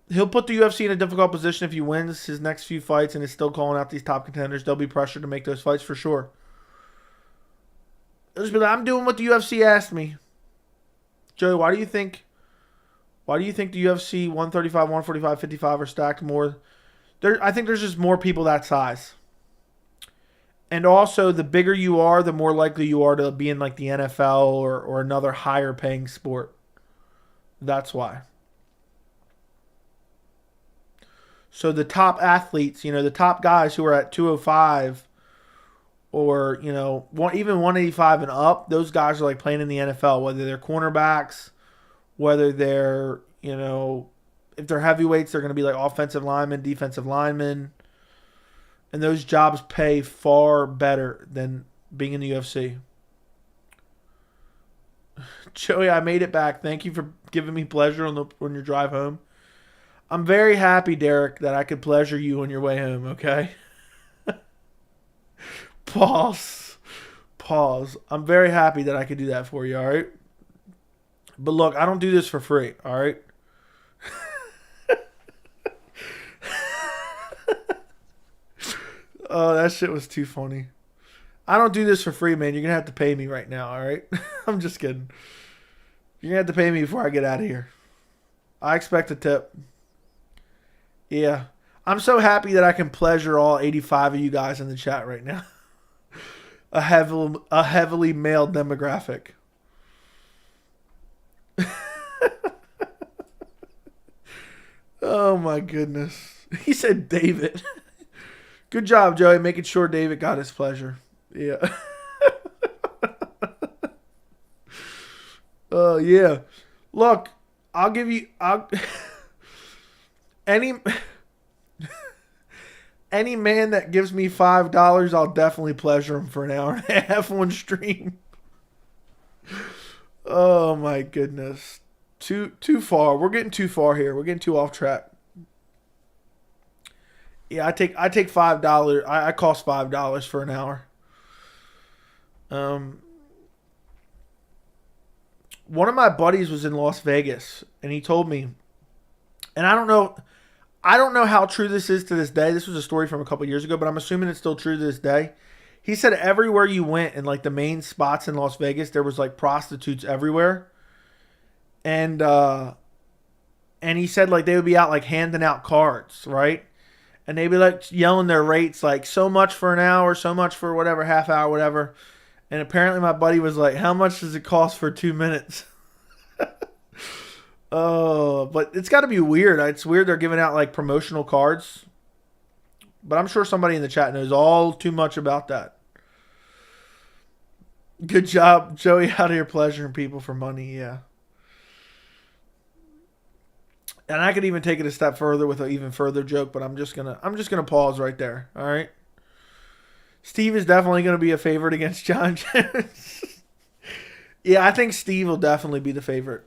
He'll put the UFC in a difficult position if he wins his next few fights and is still calling out these top contenders. They'll be pressured to make those fights for sure. He'll just be like, I'm doing what the UFC asked me. Joey, why do you think the UFC 135, 145, 55 are stacked more? I think there's just more people that size. And also, the bigger you are, the more likely you are to be in like the NFL or another higher paying sport. That's why. So the top athletes, the top guys who are at 205 or, even 185 and up, those guys are like playing in the NFL, whether they're cornerbacks, whether they're, if they're heavyweights, they're going to be like offensive linemen, defensive linemen. And those jobs pay far better than being in the UFC. Joey, I made it back. Thank you for giving me pleasure on your drive home. I'm very happy, Derek, that I could pleasure you on your way home, okay? Pause. I'm very happy that I could do that for you, all right? But look, I don't do this for free, all right? Oh, that shit was too funny. I don't do this for free, man. You're going to have to pay me right now, all right? I'm just kidding. You're going to have to pay me before I get out of here. I expect a tip. Yeah. I'm so happy that I can pleasure all 85 of you guys in the chat right now. A heavily male demographic. Oh my goodness. He said David. Good job, Joey, making sure David got his pleasure. Yeah. Yeah. Look, I'll give you any man that gives me $5, I'll definitely pleasure him for an hour and a half on stream. Oh my goodness. Too far. We're getting too far here. We're getting too off track. Yeah, I take $5. I cost $5 for an hour. One of my buddies was in Las Vegas, and he told me, and I don't know how true this is to this day. This was a story from a couple years ago, but I'm assuming it's still true to this day. He said everywhere you went in like the main spots in Las Vegas, there was like prostitutes everywhere. And he said like they would be out like handing out cards, right? And they'd be like yelling their rates, like so much for an hour, so much for whatever, half hour, whatever. And apparently my buddy was like, how much does it cost for 2 minutes? Oh, but it's got to be weird. It's weird they're giving out like promotional cards. But I'm sure somebody in the chat knows all too much about that. Good job, Joey, out of your pleasuring people for money, yeah. And I could even take it a step further with an even further joke, but I'm just gonna pause right there. All right. Steve is definitely gonna be a favorite against Jon Jones. Yeah, I think Steve will definitely be the favorite.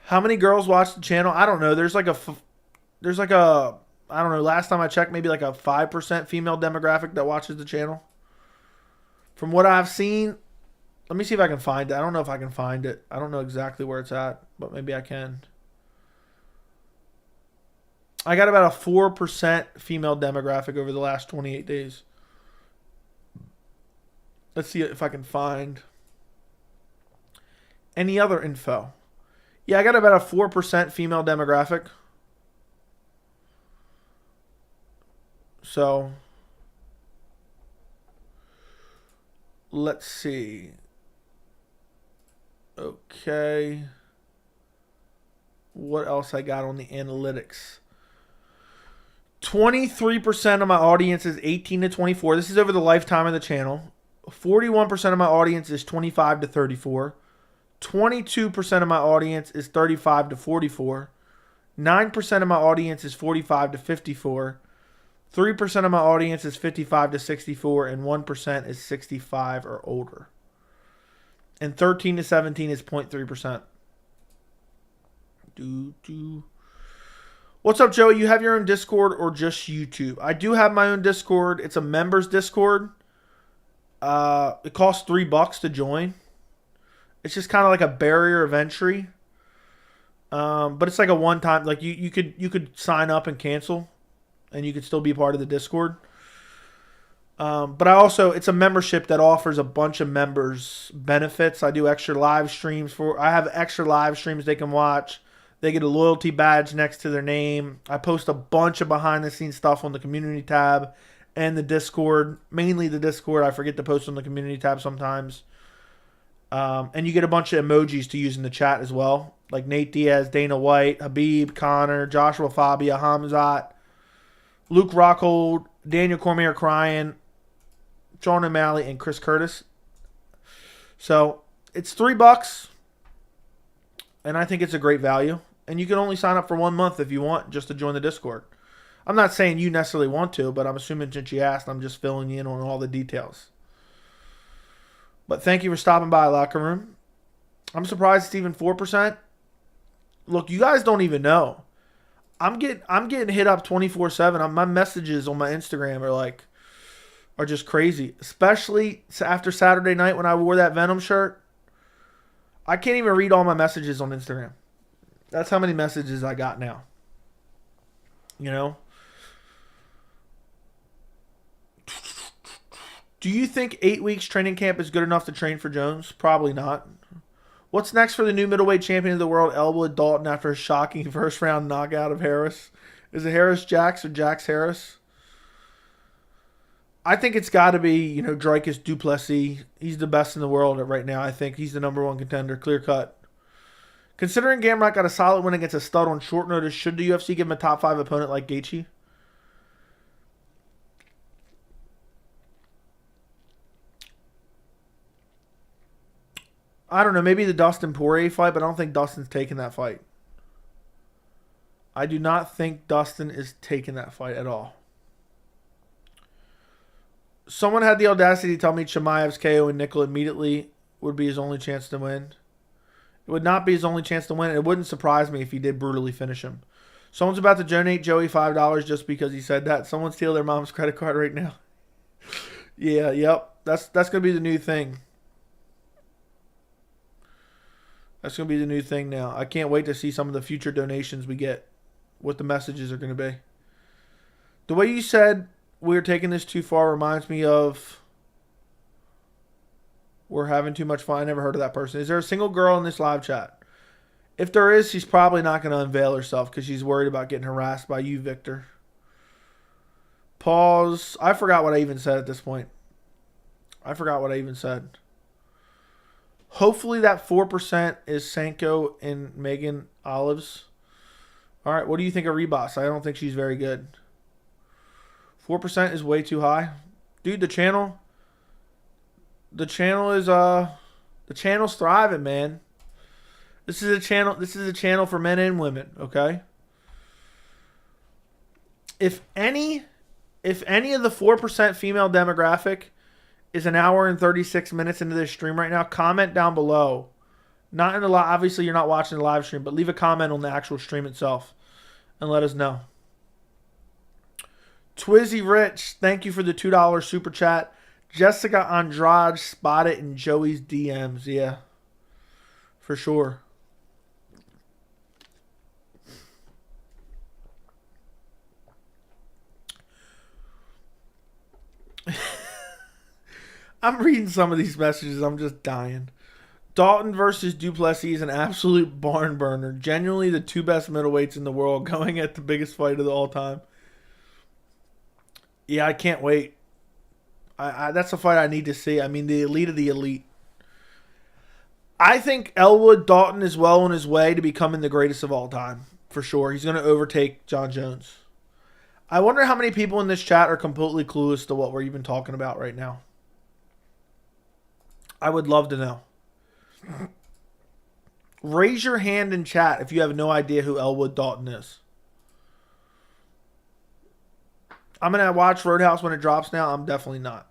How many girls watch the channel? I don't know. There's like a I don't know. Last time I checked, maybe like a 5% female demographic that watches the channel. From what I've seen. Let me see if I can find it. I don't know if I can find it. I don't know exactly where it's at, but maybe I can. I got about a 4% female demographic over the last 28 days. Let's see if I can find any other info. Yeah, I got about a 4% female demographic. So, let's see. Okay. What else I got on the analytics? 23% of my audience is 18 to 24. This is over the lifetime of the channel. 41% of my audience is 25 to 34. 22% of my audience is 35 to 44. 9% of my audience is 45 to 54. 3% of my audience is 55 to 64. And 1% is 65 or older. And 13 to 17 is 0.3%. What's up, Joey? You have your own Discord or just YouTube? I do have my own Discord. It's a members Discord. It costs $3 to join. It's just kind of like a barrier of entry. But it's like a one-time. Like you could sign up and cancel, and you could still be part of the Discord. But it's a membership that offers a bunch of members benefits. I do extra live streams I have extra live streams they can watch. They get a loyalty badge next to their name. I post a bunch of behind the scenes stuff on the community tab and the Discord, mainly the Discord. I forget to post on the community tab sometimes. And you get a bunch of emojis to use in the chat as well. Like Nate Diaz, Dana White, Habib, Connor, Joshua Fabia, Hamzat, Luke Rockhold, Daniel Cormier crying, Sean O'Malley, and Chris Curtis. So it's $3, and I think it's a great value. And you can only sign up for 1 month if you want, just to join the Discord. I'm not saying you necessarily want to, but I'm assuming since you asked, I'm just filling you in on all the details. But thank you for stopping by, Locker Room. I'm surprised it's even 4%. Look, you guys don't even know. I'm getting hit up 24/7. My messages on my Instagram are just crazy, especially after Saturday night when I wore that Venom shirt. I can't even read all my messages on Instagram. That's how many messages I got now. You know? Do you think 8 weeks training camp is good enough to train for Jones? Probably not. What's next for the new middleweight champion of the world, Elwood Dalton, after a shocking first-round knockout of Harris? Is it Harris Jax or Jax Harris? I think it's got to be, Dricus Du Plessis. He's the best in the world right now. I think he's the number one contender, clear cut. Considering Gamrot got a solid win against a stud on short notice, should the UFC give him a top 5 opponent like Gaethje? I don't know. Maybe the Dustin Poirier fight, but I don't think Dustin's taking that fight. I do not think Dustin is taking that fight at all. Someone had the audacity to tell me Chimaev's KO and Nickal immediately would be his only chance to win. It would not be his only chance to win. It wouldn't surprise me if he did brutally finish him. Someone's about to donate Joey $5 just because he said that. Someone steal their mom's credit card right now. Yeah, yep. That's going to be the new thing. That's going to be the new thing now. I can't wait to see some of the future donations we get. What the messages are going to be. The way you said we're taking this too far reminds me of we're having too much fun. I never heard of that person. Is there a single girl in this live chat? If there is, she's probably not going to unveil herself because she's worried about getting harassed by you, Victor. Pause. I forgot what I even said at this point. I forgot what I even said. Hopefully that 4% is Sanko and Megan Olives. All right, what do you think of Rebus? I don't think she's very good. 4% is way too high. Dude, the channel is the channel's thriving, man. This is a channel for men and women, okay? If any of the 4% female demographic is an hour and 36 minutes into this stream right now, comment down below. Not in the live, obviously you're not watching the live stream, but leave a comment on the actual stream itself and let us know. Twizzy Rich, thank you for the $2 super chat. Jessica Andrade spotted in Joey's DMs. Yeah, for sure. I'm reading some of these messages. I'm just dying. Dalton versus Duplessis is an absolute barn burner. Genuinely the two best middleweights in the world going at the biggest fight of all time. Yeah, I can't wait. That's a fight I need to see. I mean, the elite of the elite. I think Elwood Dalton is well on his way to becoming the greatest of all time. For sure. He's going to overtake Jon Jones. I wonder how many people in this chat are completely clueless to what we're even talking about right now. I would love to know. Raise your hand in chat if you have no idea who Elwood Dalton is. I'm going to watch Roadhouse when it drops now. I'm definitely not.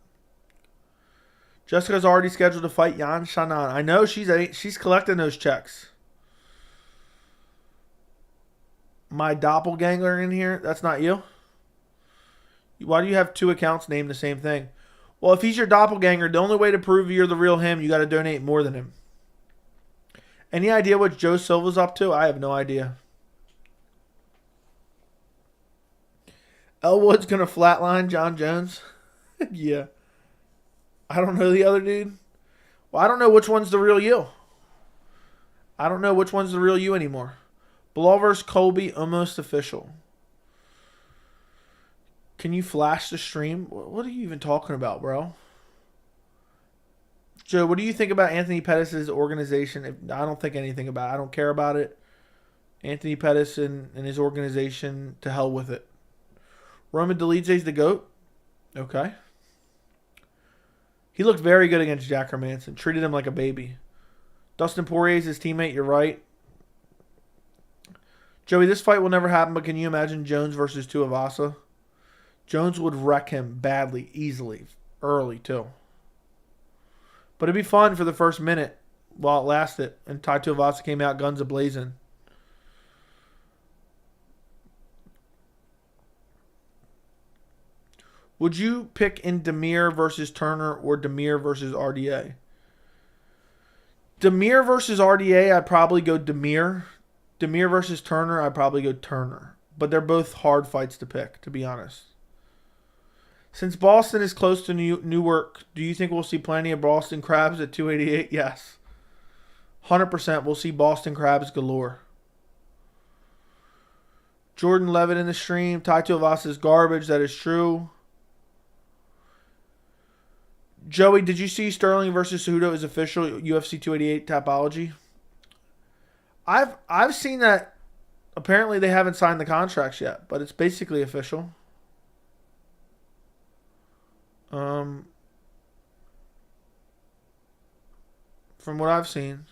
Jessica's already scheduled to fight Yan Shannon. I know she's collecting those checks. My doppelganger in here? That's not you? Why do you have two accounts named the same thing? Well, if he's your doppelganger, the only way to prove you're the real him, you got to donate more than him. Any idea what Joe Silva's up to? I have no idea. Elwood's going to flatline Jon Jones? Yeah. I don't know the other dude. Well, I don't know which one's the real you. I don't know which one's the real you anymore. Bilal vs. Colby, almost official. Can you flash the stream? What are you even talking about, bro? Joe, what do you think about Anthony Pettis' organization? I don't think anything about it. I don't care about it. Anthony Pettis and his organization, to hell with it. Roman Dolidze's the GOAT. Okay. He looked very good against Jack Hermanson. Treated him like a baby. Dustin Poirier's his teammate. You're right. Joey, this fight will never happen, but can you imagine Jones versus Tuivasa? Jones would wreck him badly, easily, early too. But it'd be fun for the first minute while it lasted, and Tai Tuivasa came out guns a-blazing. Would you pick in Demir versus Turner or Demir versus RDA? Demir versus RDA, I'd probably go Demir. Demir versus Turner, I'd probably go Turner. But they're both hard fights to pick, to be honest. Since Boston is close to Newark, do you think we'll see plenty of Boston Crabs at 288? Yes. 100% we'll see Boston Crabs galore. Jordan Levitt in the stream. Tai Tuivasa is garbage. That is true. Joey, did you see Sterling versus Cejudo is official UFC 288 Tapology? I've seen that apparently they haven't signed the contracts yet, but it's basically official. From what I've seen.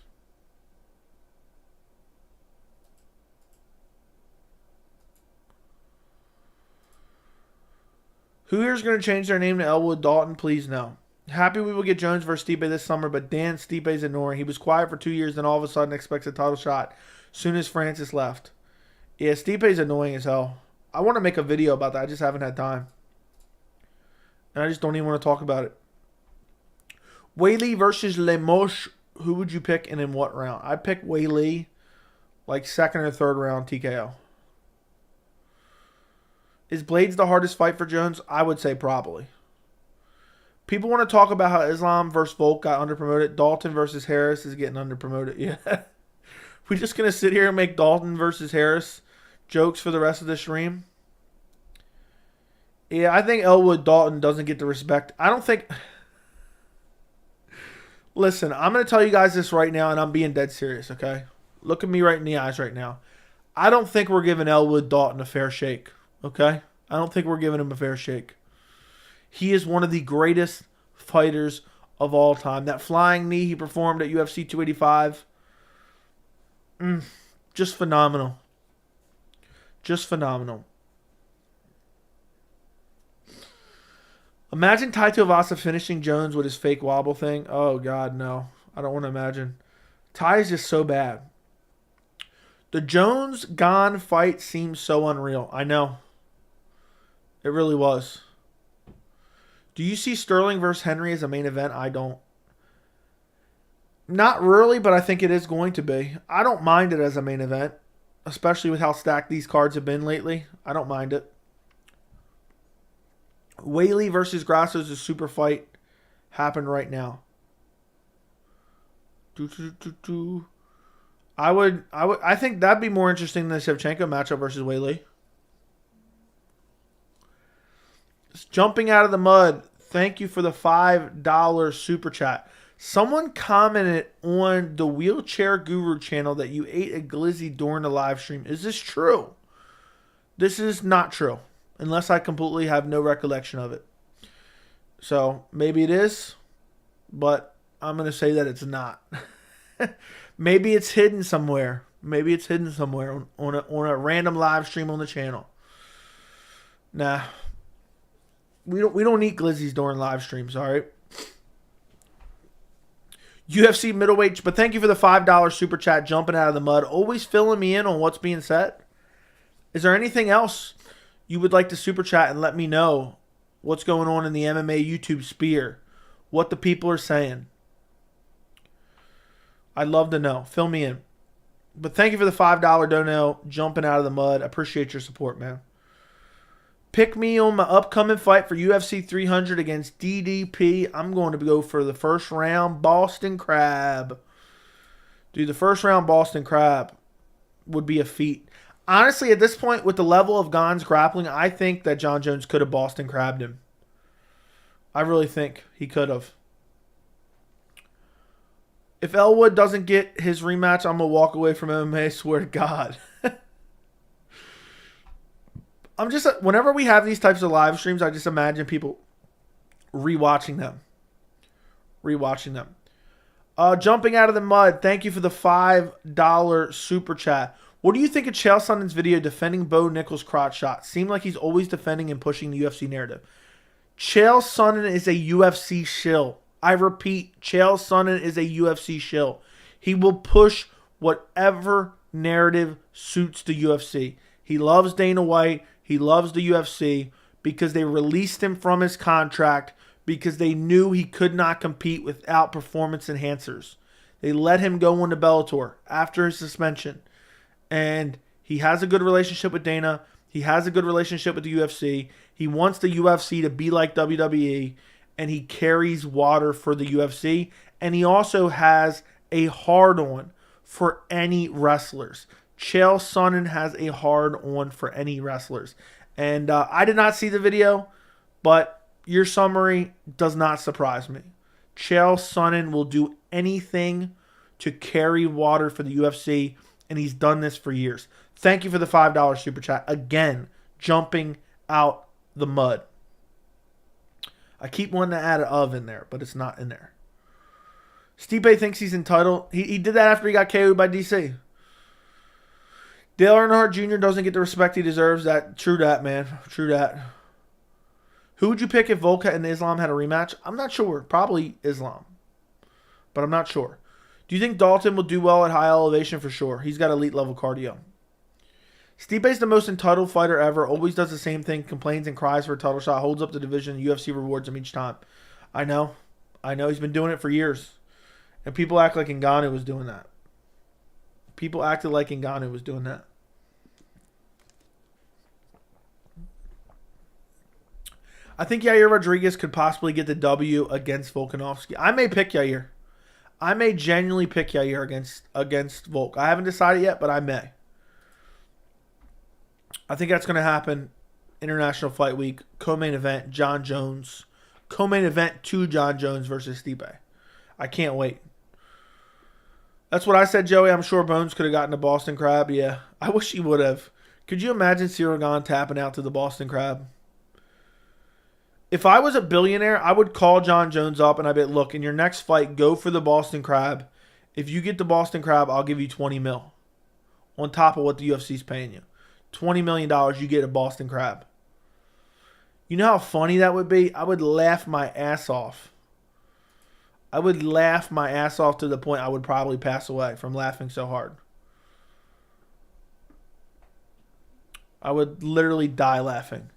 Who here is going to change their name to Elwood Dalton? Please no. Happy we will get Jones versus Stipe this summer, but Dan, Stipe's ignoring. He was quiet for 2 years, then all of a sudden expects a title shot soon as Francis left. Yeah, Stipe's annoying as hell. I want to make a video about that. I just haven't had time. And I just don't even want to talk about it. Whaley versus Lemoche. Who would you pick and in what round? I'd pick Whaley like second or third round TKO. Is Blades the hardest fight for Jones? I would say probably. People want to talk about how Islam versus Volk got underpromoted. Dalton versus Harris is getting underpromoted. Yeah. We're just going to sit here and make Dalton versus Harris jokes for the rest of the stream. Yeah, I think Elwood Dalton doesn't get the respect. I don't think... Listen, I'm going to tell you guys this right now, and I'm being dead serious, okay? Look at me right in the eyes right now. I don't think we're giving Elwood Dalton a fair shake, okay? I don't think we're giving him a fair shake. He is one of the greatest fighters of all time. That flying knee he performed at UFC 285, just phenomenal. Just phenomenal. Imagine Tai Tuivasa finishing Jones with his fake wobble thing. Oh, God, no. I don't want to imagine. Tai is just so bad. The Jones-Gane fight seems so unreal. I know. It really was. Do you see Sterling versus Henry as a main event? I don't. Not really, but I think it is going to be. I don't mind it as a main event, especially with how stacked these cards have been lately. I don't mind it. Whaley versus Grasso is a super fight. Happened right now. I think that'd be more interesting than the Shevchenko matchup versus Whaley. Jumping out of the mud. Thank you for the $5 super chat. Someone commented on the Wheelchair Guru channel that you ate a glizzy during the live stream. Is this true? This is not true. Unless I completely have no recollection of it. So, maybe it is. But I'm going to say that it's not. Maybe it's hidden somewhere. Maybe it's hidden somewhere on a random live stream on the channel. Nah. We don't eat glizzies during live streams, all right? UFC middleweight, but thank you for the $5 super chat, jumping out of the mud. Always filling me in on what's being said. Is there anything else you would like to super chat and let me know what's going on in the MMA YouTube sphere? What the people are saying. I'd love to know. Fill me in. But thank you for the $5 dono, jumping out of the mud. I appreciate your support, man. Pick me on my upcoming fight for UFC 300 against DDP. I'm going to go for the first round Boston Crab. Dude, the first round Boston Crab would be a feat. Honestly, at this point, with the level of Gane's grappling, I think that Jon Jones could have Boston Crabbed him. I really think he could have. If Elwood doesn't get his rematch, I'm going to walk away from MMA, swear to God. I'm just, whenever we have these types of live streams, I just imagine people rewatching them. Jumping out of the mud, thank you for the $5 super chat. What do you think of Chael Sonnen's video defending Bo Nickal's crotch shot? Seemed like he's always defending and pushing the UFC narrative. Chael Sonnen is a UFC shill. I repeat, Chael Sonnen is a UFC shill. He will push whatever narrative suits the UFC. He loves Dana White. He loves the UFC because they released him from his contract because they knew he could not compete without performance enhancers. They let him go into Bellator after his suspension. And he has a good relationship with Dana. He has a good relationship with the UFC. He wants the UFC to be like WWE. And he carries water for the UFC. And he also has a hard-on for any wrestlers. Chael Sonnen has a hard-on for any wrestlers. And I did not see the video, but your summary does not surprise me. Chael Sonnen will do anything to carry water for the UFC. And he's done this for years. Thank you for the $5 super chat. Again, jumping out the mud. I keep wanting to add an of in there, but it's not in there. Stipe thinks he's entitled. He did that after he got KO'd by DC. Dale Earnhardt Jr. doesn't get the respect he deserves. True that, man. True that. Who would you pick if Volka and Islam had a rematch? I'm not sure. Probably Islam. But I'm not sure. Do you think Dalton will do well at high elevation? For sure. He's got elite level cardio. Stipe's the most entitled fighter ever. Always does the same thing. Complains and cries for a title shot. Holds up the division. UFC rewards him each time. I know. He's been doing it for years. And people act like Ngannou was doing that. People acted like Ngannou was doing that. I think Yair Rodriguez could possibly get the W against Volkanovski. I may pick Yair. I may genuinely pick Yair against Volk. I haven't decided yet, but I may. I think that's going to happen. International Fight Week. Co-main event, Jon Jones. Co-main event to Jon Jones versus Stipe. I can't wait. That's what I said, Joey. I'm sure Bones could have gotten a Boston Crab. Yeah, I wish he would have. Could you imagine Ciryl Gane tapping out to the Boston Crab? If I was a billionaire, I would call Jon Jones up and I'd be like, look, in your next fight, go for the Boston Crab. If you get the Boston Crab, I'll give you $20 million on top of what the UFC's paying you. $20 million, you get a Boston Crab. You know how funny that would be? I would laugh my ass off. I would laugh my ass off to the point I would probably pass away from laughing so hard. I would literally die laughing.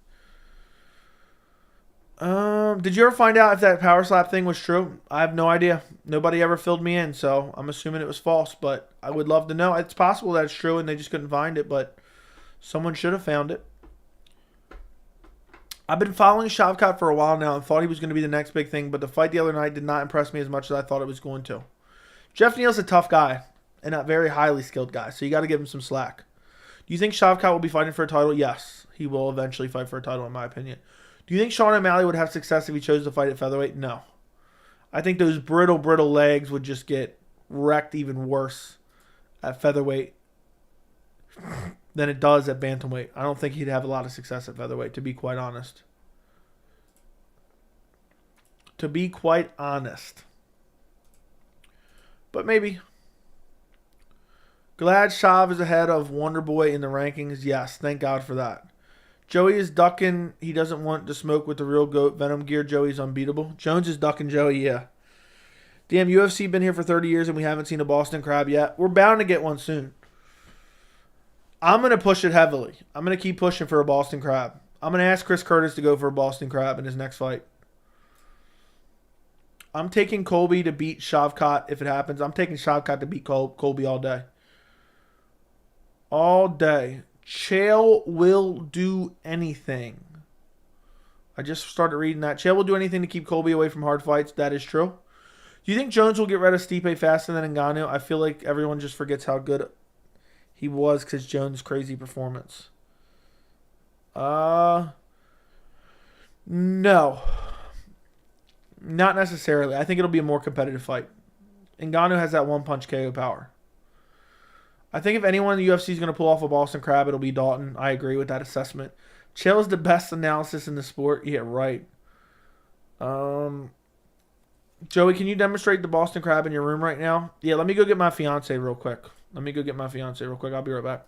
Did you ever find out if that power slap thing was true? I have no idea. Nobody ever filled me in, so I'm assuming it was false. But I would love to know. It's possible that it's true and they just couldn't find it, but someone should have found it. I've been following Shavkat for a while now and thought he was going to be the next big thing, but the fight the other night did not impress me as much as I thought it was going to. Jeff Neal's a tough guy and a very highly skilled guy, so you got to give him some slack. Do you think Shavkat will be fighting for a title? Yes, he will eventually fight for a title, in my opinion. Do you think Sean O'Malley would have success if he chose to fight at featherweight? No. I think those brittle legs would just get wrecked even worse at featherweight than it does at bantamweight. I don't think he'd have a lot of success at featherweight, to be quite honest. But maybe. Glad Shav is ahead of Wonderboy in the rankings. Yes, thank God for that. Joey is ducking. He doesn't want to smoke with the real GOAT. Venom Gear. Joey's unbeatable. Jones is ducking Joey, yeah. Damn, UFC been here for 30 years and we haven't seen a Boston Crab yet. We're bound to get one soon. I'm going to push it heavily. I'm going to keep pushing for a Boston Crab. I'm going to ask Chris Curtis to go for a Boston Crab in his next fight. I'm taking Colby to beat Shavkat if it happens. I'm taking Shavkat to beat Colby all day. All day. Chael will do anything. I just started reading that. Chael will do anything to keep Colby away from hard fights. That is true. Do you think Jones will get rid of Stipe faster than Ngannou? I feel like everyone just forgets how good he was because Jones' crazy performance. No. Not necessarily. I think it'll be a more competitive fight. Ngannou has that one-punch KO power. I think if anyone in the UFC is going to pull off a Boston Crab, it'll be Dalton. I agree with that assessment. Chael is the best analysis in the sport. Yeah, right. Joey, can you demonstrate the Boston Crab in your room right now? Yeah, let me go get my fiance real quick. I'll be right back.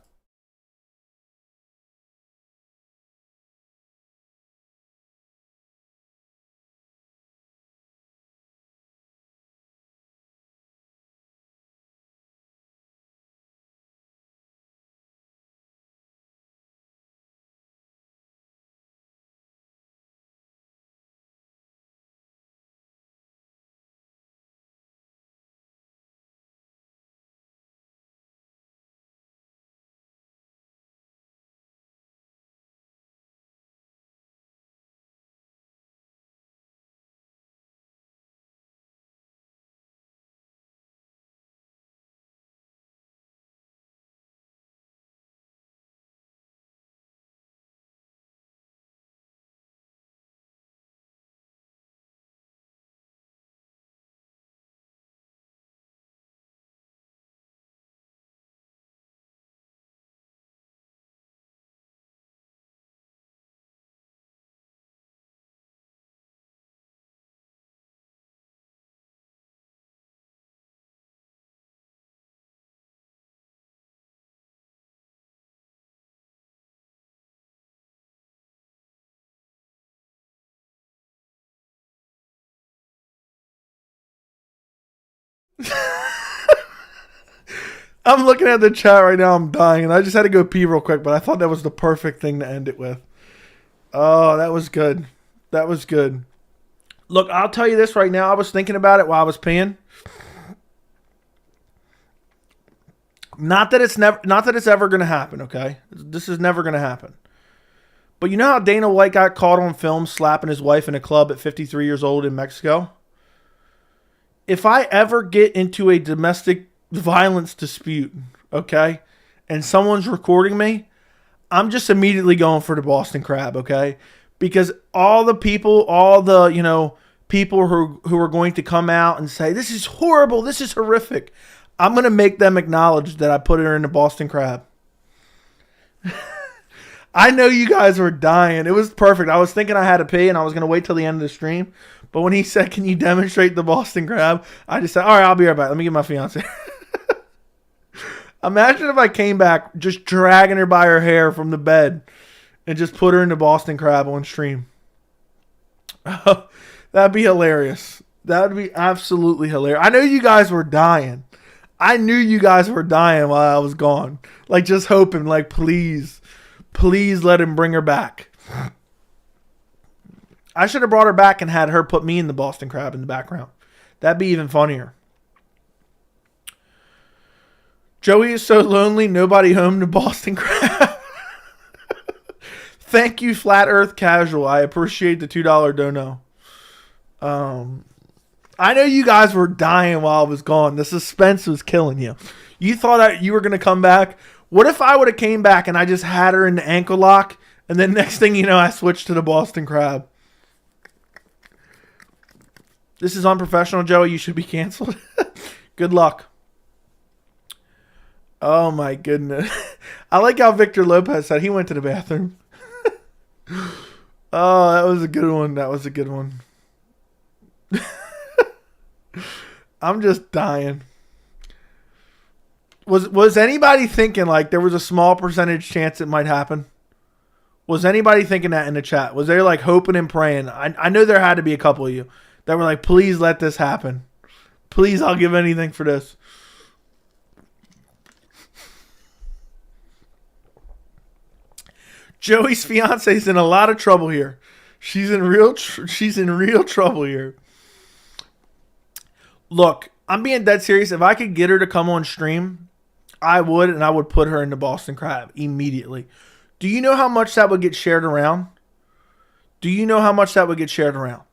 I'm looking at the chat right now. I'm dying. And I just had to go pee real quick, but I thought that was the perfect thing to end it with. Oh, that was good. That was good. Look, I'll tell you this right now. I was thinking about it while I was peeing. Not that it's ever going to happen, okay? This is never going to happen. But you know how Dana White got caught on film slapping his wife in a club at 53 years old in Mexico? If I ever get into a domestic violence dispute, okay, and someone's recording me, I'm just immediately going for the Boston Crab, okay? Because all the people, people who are going to come out and say, this is horrible, this is horrific, I'm going to make them acknowledge that I put her in the Boston Crab. I know you guys were dying. It was perfect. I was thinking I had to pee and I was going to wait till the end of the stream. But when he said, can you demonstrate the Boston Crab? I just said, all right, I'll be right back. Let me get my fiance. Imagine if I came back just dragging her by her hair from the bed and just put her in the Boston Crab on stream. That'd be hilarious. That would be absolutely hilarious. I know you guys were dying. I knew you guys were dying while I was gone. Like, just hoping, like, please let him bring her back. I should have brought her back and had her put me in the Boston Crab in the background. That'd be even funnier. Joey is so lonely, nobody home to Boston Crab. Thank you, Flat Earth Casual. I appreciate the $2 dono. I know you guys were dying while I was gone. The suspense was killing you. You thought you were going to come back. What if I would have came back and I just had her in the ankle lock, and then next thing you know, I switched to the Boston Crab? This is unprofessional, Joey. You should be canceled. Good luck. Oh, my goodness. I like how Victor Lopez said he went to the bathroom. Oh, that was a good one. That was a good one. I'm just dying. Was anybody thinking like there was a small percentage chance it might happen? Was anybody thinking that in the chat? Was they like hoping and praying? I know there had to be a couple of you that were like, please let this happen. Please, I'll give anything for this. Joey's fiance is in a lot of trouble here. She's in real trouble here. Look, I'm being dead serious. If I could get her to come on stream, I would, and I would put her in the Boston Crab immediately. Do you know how much that would get shared around? Do you know how much that would get shared around?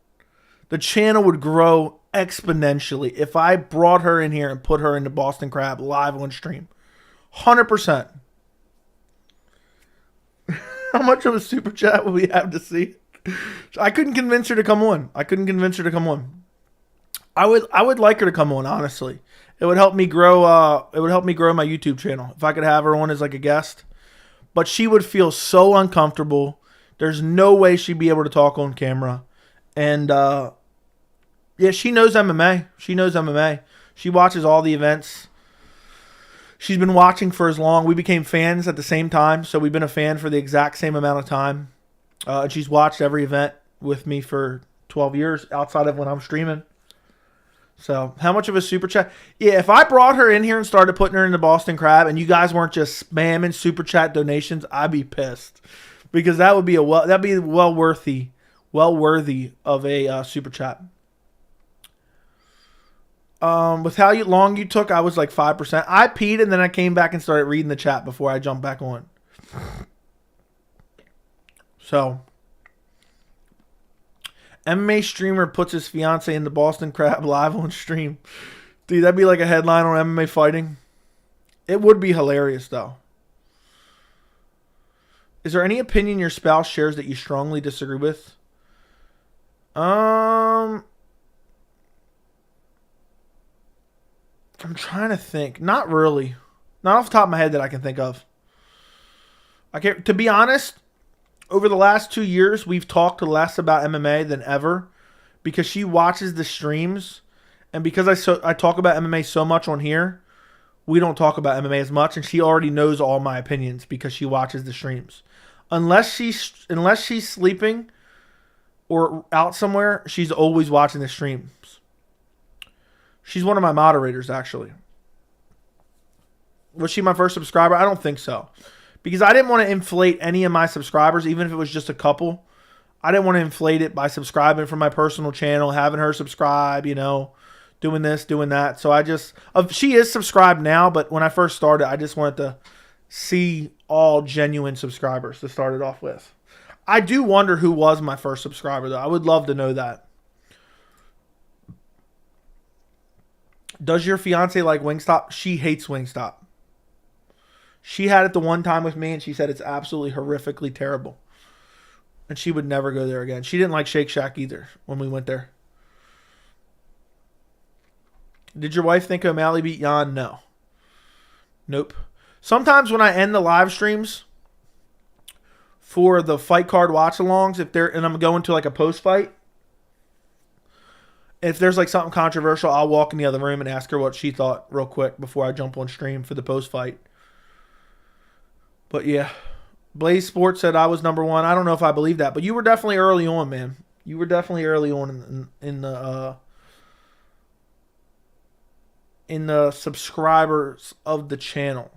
The channel would grow exponentially if I brought her in here and put her in the Boston Crab live on stream. 100%. How much of a super chat will we have to see? I couldn't convince her to come on. I would like her to come on, honestly. It would help me grow my YouTube channel if I could have her on as like a guest. But she would feel so uncomfortable. There's no way she'd be able to talk on camera. And yeah, she knows MMA. She watches all the events. She's been watching for as long. We became fans at the same time, so we've been a fan for the exact same amount of time. And she's watched every event with me for 12 years outside of when I'm streaming. So, how much of a super chat? Yeah, if I brought her in here and started putting her in the Boston Crab and you guys weren't just spamming super chat donations, I'd be pissed. Because that would be well worthy of a super chat. With how long you took, I was like 5%. I peed and then I came back and started reading the chat before I jumped back on. So, MMA streamer puts his fiance in the Boston Crab live on stream. Dude, that'd be like a headline on MMA fighting. It would be hilarious, though. Is there any opinion your spouse shares that you strongly disagree with? I'm trying to think. Not really. Not off the top of my head that I can think of. To be honest, over the last 2 years, we've talked less about MMA than ever because she watches the streams. And because I talk about MMA so much on here, we don't talk about MMA as much. And she already knows all my opinions because she watches the streams. Unless she's sleeping or out somewhere, she's always watching the streams. She's one of my moderators, actually. Was she my first subscriber? I don't think so. Because I didn't want to inflate any of my subscribers, even if it was just a couple. I didn't want to inflate it by subscribing from my personal channel, having her subscribe, you know, doing this, doing that. So I just, she is subscribed now, but when I first started, I just wanted to see all genuine subscribers to start it off with. I do wonder who was my first subscriber, though. I would love to know that. Does your fiance like Wingstop? She hates Wingstop. She had it the one time with me, and she said it's absolutely horrifically terrible. And she would never go there again. She didn't like Shake Shack either when we went there. Did your wife think O'Malley beat Jan? No. Nope. Sometimes when I end the live streams for the fight card watch-alongs, and I'm going to like a post-fight, if there's like something controversial, I'll walk in the other room and ask her what she thought real quick before I jump on stream for the post-fight. But yeah, Blaze Sports said I was number one. I don't know if I believe that, but you were definitely early on, man. You were definitely early on in the subscribers of the channel.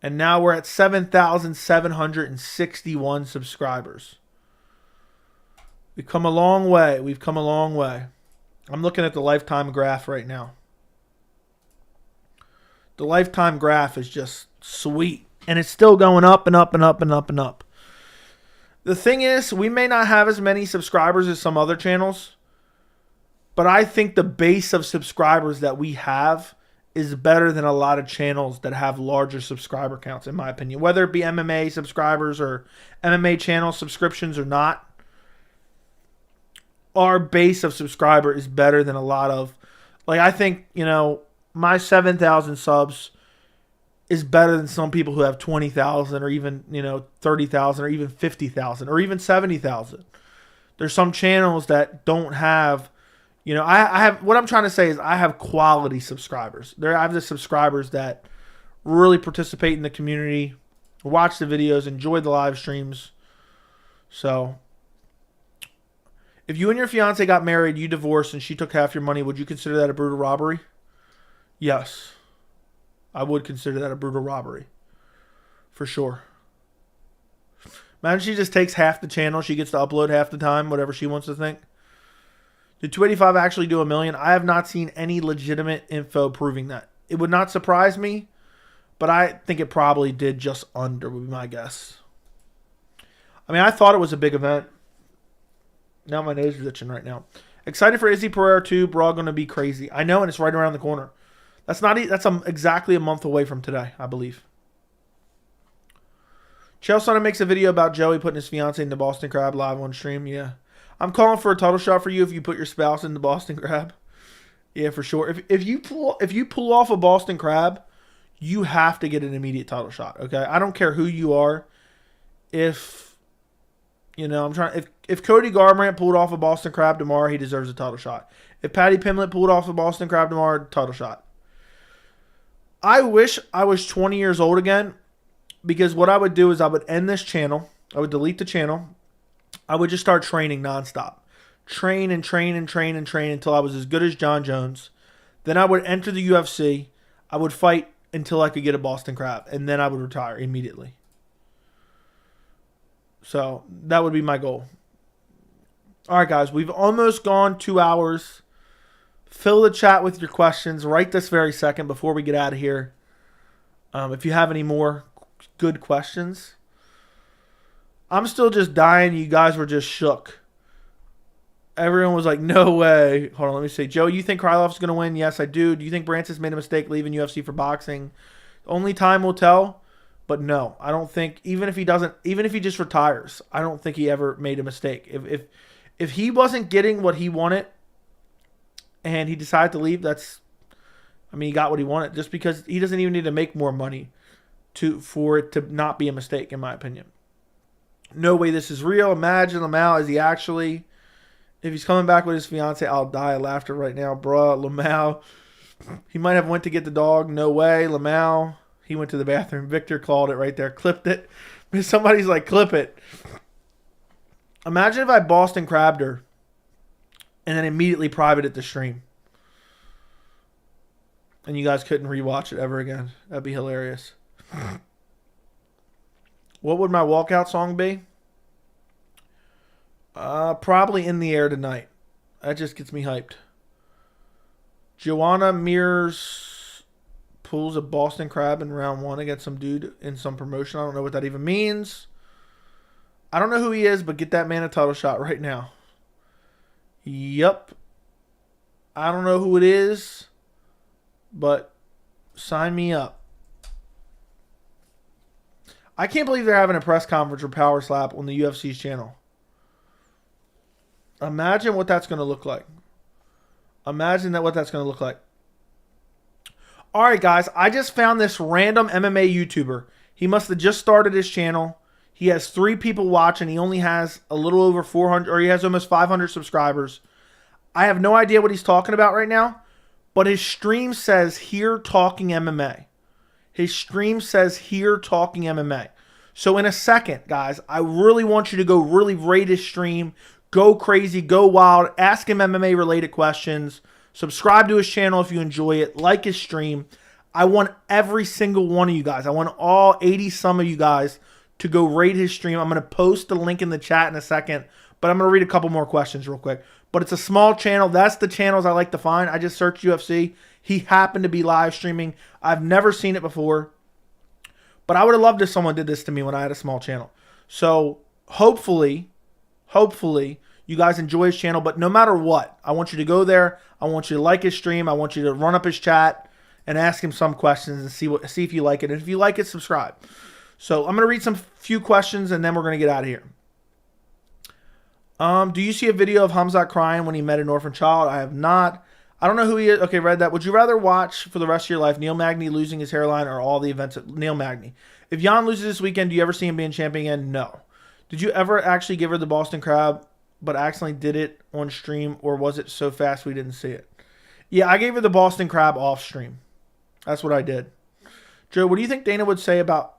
And now we're at 7,761 subscribers. We've come a long way. We've come a long way. I'm looking at the lifetime graph right now. The lifetime graph is just sweet. And it's still going up and up and up and up and up. The thing is, we may not have as many subscribers as some other channels, but I think the base of subscribers that we have is better than a lot of channels that have larger subscriber counts, in my opinion. Whether it be MMA subscribers or MMA channel subscriptions or not, our base of subscriber is better than a lot of, like, I think, you know, my 7,000 subs is better than some people who have 20,000 or even, you know, 30,000 or even 50,000 or even 70,000. There's some channels that don't have, you know, I have, what I'm trying to say is I have quality subscribers. I have the subscribers that really participate in the community, watch the videos, enjoy the live streams. So if you and your fiance got married, you divorced, and she took half your money, would you consider that a brutal robbery? Yes. I would consider that a brutal robbery. For sure. Imagine she just takes half the channel. She gets to upload half the time, whatever she wants to think. Did 285 actually do $1 million? I have not seen any legitimate info proving that. It would not surprise me, but I think it probably did just under, would be my guess. I mean, I thought it was a big event. Now my nose is itching right now. Excited for Izzy Pereira 2. Bro, going to be crazy. I know, and it's right around the corner. That's exactly a month away from today, I believe. Chelsea makes a video about Joey putting his fiance in the Boston Crab live on stream. Yeah. I'm calling for a title shot for you if you put your spouse in the Boston Crab. Yeah, for sure. If you pull off a Boston Crab, you have to get an immediate title shot, okay? I don't care who you are. If Cody Garbrandt pulled off a Boston Crab tomorrow, he deserves a title shot. If Patty Pimlet pulled off a Boston Crab tomorrow, title shot. I wish I was 20 years old again, because what I would do is I would end this channel. I would delete the channel. I would just start training nonstop. Train and train and train and train until I was as good as Jon Jones. Then I would enter the UFC. I would fight until I could get a Boston Crab, and then I would retire immediately. So that would be my goal. All right, guys, we've almost gone 2 hours. Fill the chat with your questions right this very second before we get out of here. If you have any more good questions. I'm still just dying. You guys were just shook. Everyone was like, no way. Hold on, let me see. Joe, you think Krylov's going to win? Yes, I do. Do you think Brancis made a mistake leaving UFC for boxing? Only time will tell. But no, I don't think, even if he just retires, I don't think he ever made a mistake. If he wasn't getting what he wanted and he decided to leave, he got what he wanted, just because he doesn't even need to make more money for it to not be a mistake, in my opinion. No way this is real. Imagine Lamau, is he actually, if he's coming back with his fiance, I'll die of laughter right now, bruh. Lamau, he might have went to get the dog. No way. Lamau, he went to the bathroom. Victor called it right there. Clipped it. Somebody's like, clip it. Imagine if I Boston Crabbed her and then immediately privated the stream. and you guys couldn't rewatch it ever again. That'd be hilarious. What would my walkout song be? Probably In the Air Tonight. That just gets me hyped. Joanna Mears pulls a Boston Crab in round 1 against some dude in some promotion. I don't know what that even means. I don't know who he is, but get that man a title shot right now. Yep. I don't know who it is, but sign me up. I can't believe they're having a press conference for Power Slap on the UFC's channel. Imagine what that's going to look like. Imagine what that's going to look like. All right, guys. I just found this random MMA YouTuber. He must have just started his channel. He has 3 people watching. He only has a little over 400, or he has almost 500 subscribers. I have no idea what he's talking about right now, but his stream says here talking MMA. His stream says here talking MMA. So in a second, guys, I really want you to go really rate his stream. Go crazy, go wild, ask him MMA related questions. Subscribe to his channel if you enjoy it. Like his stream. I want every single one of you guys. I want all 80 some of you guys to go rate his stream. I'm going to post the link in the chat in a second, but I'm going to read a couple more questions real quick. But it's a small channel. That's the channels I like to find. I just searched UFC. He happened to be live streaming. I've never seen it before, but I would have loved if someone did this to me when I had a small channel. So hopefully, you guys enjoy his channel. But no matter what, I want you to go there. I want you to like his stream. I want you to run up his chat and ask him some questions and see if you like it. And if you like it, subscribe. So I'm going to read some few questions, and then we're going to get out of here. Do you see a video of Hamzat crying when he met an orphan child? I have not. I don't know who he is. Okay, read that. Would you rather watch for the rest of your life Neil Magny losing his hairline or all the events of Neil Magny? If Jan loses this weekend, do you ever see him being champion again? No. Did you ever actually give her the Boston Crab but accidentally did it on stream, or was it so fast we didn't see it? Yeah, I gave her the Boston Crab off stream. That's what I did. Joe, what do you think Dana would say about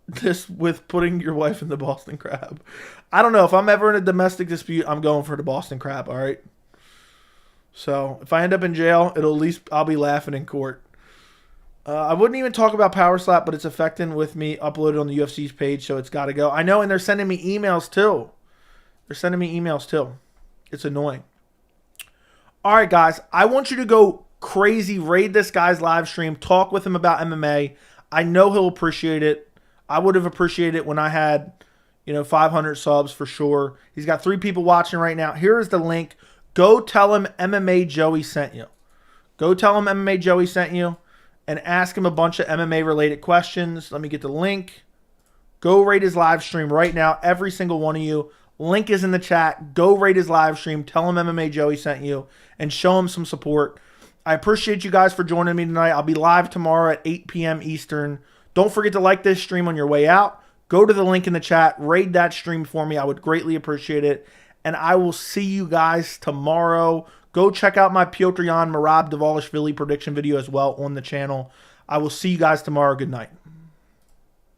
this with putting your wife in the Boston Crab? I don't know. If I'm ever in a domestic dispute, I'm going for the Boston Crab, all right? So if I end up in jail, I'll be laughing in court. I wouldn't even talk about Power Slap, but it's affecting with me uploaded on the UFC's page, so it's got to go. I know, and they're sending me emails too. It's annoying. All right, guys. I want you to go crazy. Raid this guy's live stream. Talk with him about MMA. I know he'll appreciate it. I would have appreciated it when I had, 500 subs for sure. He's got 3 people watching right now. Here is the link. Go tell him MMA Joey sent you. Go tell him MMA Joey sent you and ask him a bunch of MMA related questions. Let me get the link. Go rate his live stream right now. Every single one of you. Link is in the chat. Go rate his live stream. Tell him MMA Joey sent you and show him some support. I appreciate you guys for joining me tonight. I'll be live tomorrow at 8 p.m. Eastern. Don't forget to like this stream on your way out. Go to the link in the chat. Raid that stream for me. I would greatly appreciate it. And I will see you guys tomorrow. Go check out my Piotr Jan Merab Dvalishvili prediction video as well on the channel. I will see you guys tomorrow. Good night.